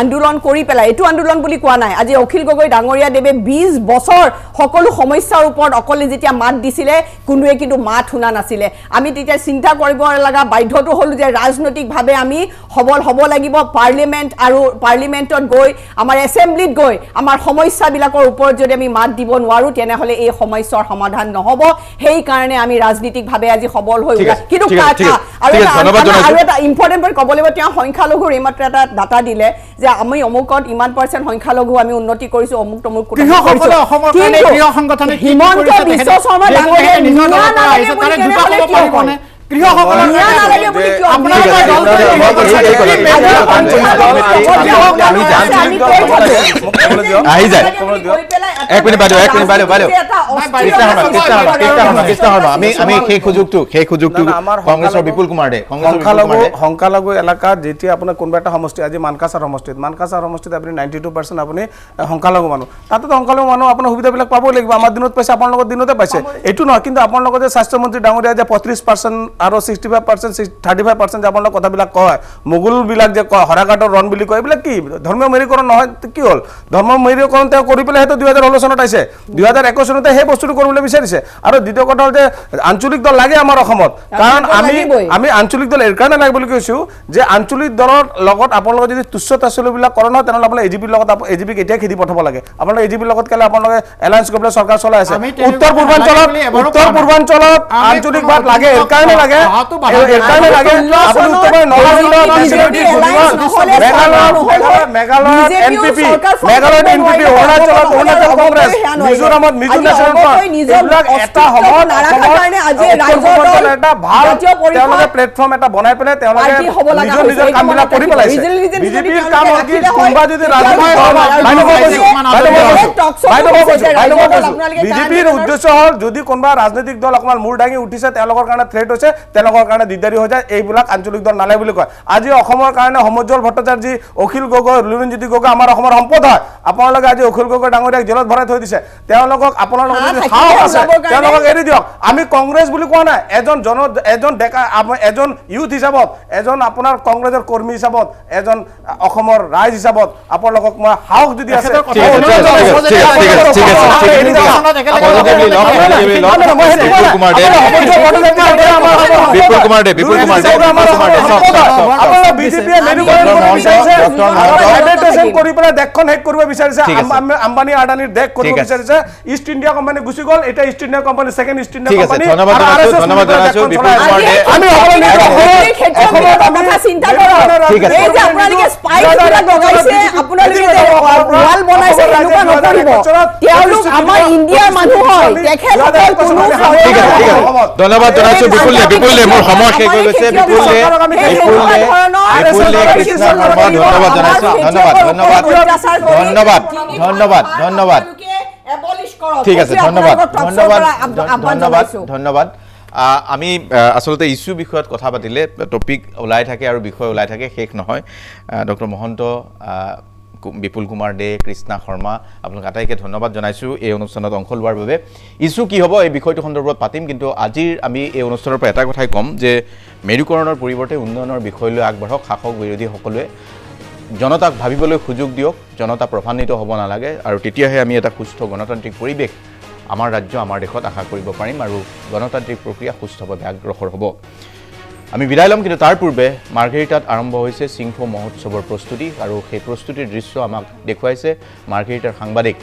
আন্দোলন কৰি পেলাই এইটো আন্দোলন বুলি কোৱা নাই আজি অখিল গগৈ ডাঙৰীয়া দেৱে 20 বছৰ সকলো সমস্যাৰ ওপৰত অকলে যেতিয়া মাত দিছিলে কোনোৱে কিন্তু মাত শুনা নাছিলে আমি তেতিয়া চিন্তা কৰিব লগা বাধ্যটো হ'ল যে ৰাজনৈতিকভাৱে আমি সবল হ'ব লাগিব পাৰ্লিমেণ্ট আৰু পাৰ্লিমেণ্টত গৈ আমাৰ এছেম্বলিত গৈ আমাৰ সমস্যাবিলাকৰ ওপৰত যদি আমি মাত দিব নোৱাৰোঁ তেনেহ'লে এই সমস্যাৰ সমাধান নহ'ব সেইকাৰণে আমি ৰাজনীতিকভাৱে আজি সবল হৈ ওলাই কিন্তু আৰু এটা ইম্পৰ্টেণ্ট পইণ্ট ক'ব লাগিব তেওঁ সংখ্যালঘুৰ এইমাত্ৰ এটা ডাটা দিলে যে আমি অমুকত ইমান % সংখ্যালঘু আমি উন্নতি কৰিছোঁ অমুক তমুক হিমন্ত বিশ্ব শৰ্মা ডাঙৰীয়াই নিয়া নালাগে বুলি কেনেহ'লে কিয় কয় আমি সেই সুযোগটো কংগ্ৰেছৰ বিপুল কুমাৰ দে সংখ্যালঘু এলেকাত যেতিয়া আপোনাৰ কোনোবা এটা সমষ্টি আজি মানকাছাৰ সমষ্টিত আপুনি 92% আপুনি সংখ্যালঘু মানুহ তাতে সংখ্যালঘু মানুহ আপোনাৰ সুবিধাবিলাক পাবই লাগিব আমাৰ দিনত পাইছে আপোনালোকৰ দিনতে পাইছে এইটো নহয় কিন্তু আপোনালোকৰ যে স্বাস্থ্যমন্ত্ৰী ডাঙৰীয়া যে 35% আৰু 65% 35% যে আপোনালোকৰ কথাবিলাক কয় মুগুলবিলাক যে কয় হৰাঘাটৰ ৰণ বুলি কয় এইবিলাক কি ধৰ্মীয় মেৰীকৰণ নহয় কি হ'ল ধৰ্মীয় মেৰীকৰণ তেওঁ কৰি পেলাই সেইটো 2016 চনত আহিছে 2021 চনতে সেই বস্তুটো কৰিবলৈ বিচাৰিছে আৰু দ্বিতীয় কথা হ'ল যে আঞ্চলিক দল লাগে আমাৰ অসমত কাৰণ আমি আঞ্চলিক দল এই কাৰণে লাগে বুলি কৈছোঁ যে আঞ্চলিক দলৰ লগত আপোনালোকে যদি তুচ্ছ তাচ্ছিল্যবিলাক কৰে নহয় তেনেহ'লে আপোনালোকে এজিপিৰ লগত এজিপিক এতিয়া খেদি পঠাব লাগে আপোনালোকে এজিপিৰ লগত কেলে আপোনালোকে এলায়েন্স কৰি পেলাই চৰকাৰ চলাই আছে উত্তৰ পূৰ্বাঞ্চলত আঞ্চলিকবাদ লাগে এই কাৰণে লাগে আপুনি উত্তৰ মেঘালয়ত এনপিপি অৰুণাচল কংগ্ৰেছ মিজোৰামত মিজো নেশ্যনেল ফ্ৰণ্ট এইবিলাক এটা সময়ত এটা ভাল তেওঁলোকে প্লেটফৰ্ম এটা বনাই পেলাই তেওঁলোকে নিজৰ কামবিলাক কৰি পেলাইছে বিজেপিৰ কাম হ'ল কি কোনোবা যদি বিজেপিৰ উদ্দেশ্য হ'ল যদি কোনোবা ৰাজনৈতিক দল অকণমান মূৰ দাঙি উঠিছে তেওঁলোকৰ কাৰণে থ্ৰেট হৈছে তেওঁলোকৰ কাৰণে দিগদাৰী হৈ যায় এইবিলাক আঞ্চলিক দল নালাগে বুলি কয় আজি অসমৰ কাৰণে সমজ্জল ভট্টাচাৰ্য অখিল গগৈ লুৰিণজ্যোতি গগৈ আমাৰ অসমৰ সম্পদ হয় আপোনালোকে আজি অখিল গগৈ ডাঙৰীয়াক জেলত ভৰাই থৈ দিছে তেওঁলোকক আপোনালোকৰ যদি সাহস আছে তেওঁলোকক এৰি দিয়ক আমি কংগ্ৰেছ বুলি কোৱা নাই এজন ডেকা এজন ইউথ হিচাপত এজন আপোনাৰ কংগ্ৰেছৰ কৰ্মী হিচাপত এজন অসমৰ ৰাইজ হিচাপত আপোনালোকক মই সাহস যদি আছে আম্বানী আদানীৰ দেশ কৰিব বিচাৰিছে ইষ্ট ইণ্ডিয়া কোম্পানী গুচি গ'ল এতিয়া east India company second east India company ধন্যবাদ জনাইছো বিপুল দে মোৰ সময় শেষ হৈ গৈছে বিপুল দে কৃষ্ণ শৰ্মা ধন্যবাদ জনাইছো ধন্যবাদ ঠিক আছে ধন্যবাদ আমি আচলতে ইছ্যু বিষয়ত কথা পাতিলে টপিক ওলাই থাকে আৰু বিষয় ওলাই থাকে শেষ নহয় ডক্টৰ মহন্ত বিপুল কুমাৰ দে কৃষ্ণা শৰ্মা আপোনালোক আটাইকে ধন্যবাদ জনাইছোঁ এই অনুষ্ঠানত অংশ লোৱাৰ বাবে ইছ্যু কি হ'ব এই বিষয়টো সন্দৰ্ভত পাতিম কিন্তু আজিৰ আমি এই অনুষ্ঠানৰ পৰা এটা কথাই ক'ম যে মেৰুকৰণৰ পৰিৱৰ্তে উন্নয়নৰ বিষয়লৈ আগবাঢ়ক শাসক বিৰোধী সকলোৱে জনতাক ভাবিবলৈ সুযোগ দিয়ক জনতা প্ৰভান্বিত হ'ব নালাগে আৰু তেতিয়াহে আমি এটা সুস্থ গণতান্ত্ৰিক পৰিৱেশ আমাৰ ৰাজ্য আমাৰ দেশত আশা কৰিব পাৰিম আৰু গণতান্ত্ৰিক প্ৰক্ৰিয়া সুস্থভাৱে অগ্ৰসৰ হ'ব আমি বিদায় ল'ম কিন্তু তাৰ পূৰ্বে মাৰ্ঘেৰিটাত আৰম্ভ হৈছে সিংফো মহোৎসৱৰ প্ৰস্তুতি আৰু সেই প্ৰস্তুতিৰ দৃশ্য আমাক দেখুৱাইছে মাৰ্ঘেৰিটাৰ সাংবাদিক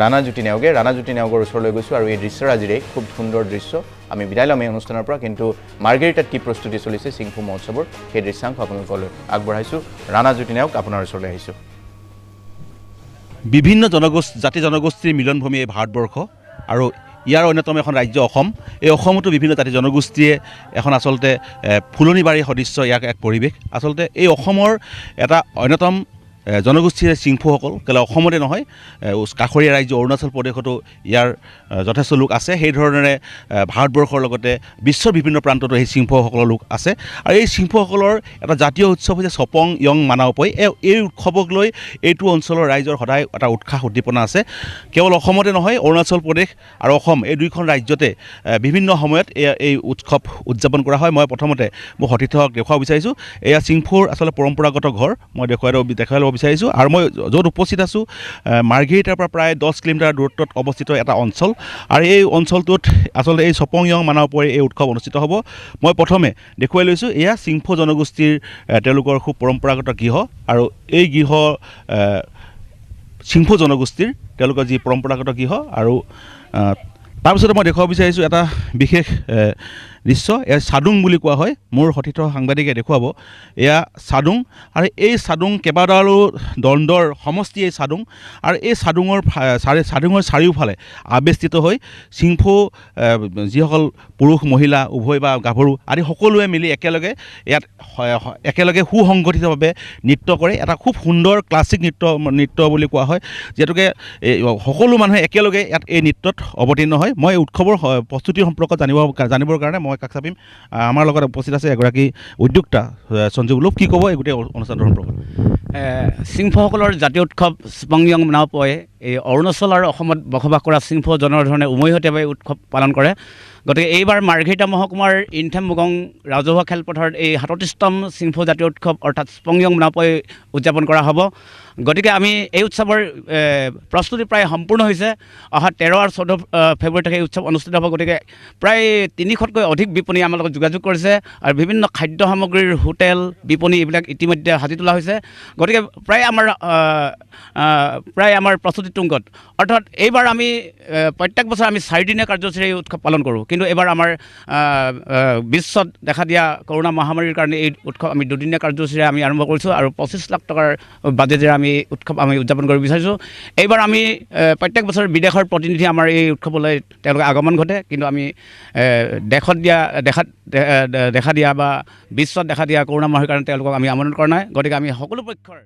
ৰাণাজ্যোতি নেওগৰ ওচৰলৈ গৈছোঁ আৰু এই দৃশ্যৰাজিৰে খুব সুন্দৰ দৃশ্য আমি বিদায় ল'ম এই অনুষ্ঠানৰ পৰা কিন্তু মাৰ্ঘেৰিটাত কি প্ৰস্তুতি চলিছে সিংফো মহোৎসৱৰ সেই দৃশ্যাংশ আপোনালোকলৈ আগবঢ়াইছোঁ ৰাণাজ্যোতি নেওগ আপোনাৰ ওচৰলৈ আহিছোঁ বিভিন্ন জাতি জনগোষ্ঠীৰ মিলনভূমি এই ভাৰতবৰ্ষ আৰু ইয়াৰ অন্যতম এখন ৰাজ্য অসম এই অসমতো বিভিন্ন জাতি জনগোষ্ঠীয়ে এখন আচলতে ফুলনিবাৰী সদৃশ্য ইয়াক এক পৰিৱেশ আচলতে এই অসমৰ এটা অন্যতম জনগোষ্ঠীৰ সিংফোসকল কেৱল অসমতে নহয় কাষৰীয়া ৰাজ্য অৰুণাচল প্ৰদেশতো ইয়াৰ যথেষ্ট লোক আছে সেই ধৰণেৰে ভাৰতবৰ্ষৰ লগতে বিশ্বৰ বিভিন্ন প্ৰান্ততো এই সিংফোসকলৰ লোক আছে আৰু এই সিংফোসকলৰ এটা জাতীয় উৎসৱ হৈছে ছপং য়ং মানাওপই এই উৎসৱক লৈ এইটো অঞ্চলৰ ৰাইজৰ সদায় এটা উৎসাহ উদ্দীপনা আছে কেৱল অসমতে নহয় অৰুণাচল প্ৰদেশ আৰু অসম এই দুইখন ৰাজ্যতে বিভিন্ন সময়ত এই উৎসৱ উদযাপন কৰা হয় মই প্ৰথমতে মোৰ সতীৰ্থক দেখুৱাব বিচাৰিছোঁ এয়া সিংফোৰ আচলতে পৰম্পৰাগত ঘৰ মই দেখুৱাই ল'ব বিচাৰিছোঁ। আৰু মই য'ত উপস্থিত আছোঁ মাৰ্ঘেৰিটাৰ পৰা প্ৰায় 10 কিলোমিটাৰ দূৰত্বত অৱস্থিত এটা অঞ্চল, আৰু এই অঞ্চলটোত আচলতে এই ছপংয়ং মানৰ ওপৰে এই উৎসৱ অনুষ্ঠিত হ'ব। মই প্ৰথমে দেখুৱাই লৈছোঁ, এয়া চিংফো জনগোষ্ঠীৰ তেওঁলোকৰ খুব পৰম্পৰাগত গৃহ, আৰু এই গৃহ চিংফো জনগোষ্ঠীৰ তেওঁলোকৰ যি পৰম্পৰাগত গৃহ। আৰু তাৰপিছতে মই দেখুৱাব বিচাৰিছোঁ এটা বিশেষ দৃশ্য, এয়া চাডুং বুলি কোৱা হয়। মোৰ সতীৰ্থ সাংবাদিকে দেখুৱাব, এয়া চাডুং, আৰু এই চাডুং কেইবাটাও দণ্ডৰ সমষ্টি এই চাডুং, আৰু এই চাডুঙৰ চাৰিওফালে আবেষ্টিত হৈ চিংফো যিসকল পুৰুষ মহিলা উভয় বা গাভৰু আদি সকলোৱে মিলি একেলগে ইয়াত একেলগে সুসংগঠিতভাৱে নৃত্য কৰে। এটা খুব সুন্দৰ ক্লাছিক নৃত্য বুলি কোৱা হয়, যিহেতুকে সকলো মানুহে একেলগে ইয়াত এই নৃত্যত অৱতীৰ্ণ হয়। মই উৎসৱৰ প্ৰস্তুতিৰ সম্পৰ্কত জানিবৰ কাৰণে মই কাষ চাপিম। আমাৰ লগত উপস্থিত আছে এগৰাকী উদ্যোক্তা সঞ্জীৱ লোভ। কি ক'ব এই গোটেই অনুষ্ঠানটোৰ সম্পৰ্কত? চিংফোসকলৰ জাতীয় উৎসৱ ছপংয়ং মানাওপই এই অৰুণাচল আৰু অসমত বসবাস কৰা চিংফো জনসাধাৰণে উমৈহতীয়াভাৱে উৎসৱ পালন কৰে। গতিকে এইবাৰ মাৰ্ঘেৰিটা মহকুমাৰ ইনথেমবুগং ৰাজহুৱা খেলপথাৰত এই 37তম চিংফো জাতীয় উৎসৱ অৰ্থাৎ ছপংয়ং মানাওপই উদযাপন কৰা হ'ব। গতিকে আমি এই উৎসৱৰ প্ৰস্তুতি প্ৰায় সম্পূৰ্ণ হৈছে। অহা 13 আৰু 14 ফেব্ৰুৱাৰীত এই উৎসৱ অনুষ্ঠিত হ'ব। গতিকে প্ৰায় 300তকৈ অধিক বিপণী আমাৰ লগত যোগাযোগ কৰিছে, আৰু বিভিন্ন খাদ্য সামগ্ৰীৰ হোটেল বিপণী এইবিলাক ইতিমধ্যে সাজি তোলা হৈছে। গতিকে প্ৰায় আমাৰ প্ৰস্তুতি তুংগত। অৰ্থাৎ এইবাৰ আমি প্ৰত্যেক বছৰ আমি 4 দিনীয়া কাৰ্যসূচীৰে এই উৎসৱ পালন কৰোঁ, কিন্তু এইবাৰ আমাৰ বিশ্বত দেখা দিয়া কৰোণা মহামাৰীৰ কাৰণে এই উৎসৱ আমি 2 দিনীয়া কাৰ্যসূচীৰে আমি আৰম্ভ কৰিছোঁ, আৰু 25 লাখ টকাৰ বাজেটেৰে আমি উৎসৱ উদযাপন কৰিব বিচাৰিছোঁ। এইবাৰ আমি প্ৰত্যেক বছৰ বিদেশৰ প্ৰতিনিধি আমাৰ এই উৎসৱলৈ তেওঁলোকে আগমন ঘটে, কিন্তু আমি দেখা দিয়া বা বিশ্বত দেখা দিয়া কৰোণা মহামাৰীৰ কাৰণে তেওঁলোকক আমি আমন্ত্ৰণ কৰা নাই। গতিকে আমি সকলো পক্ষৰ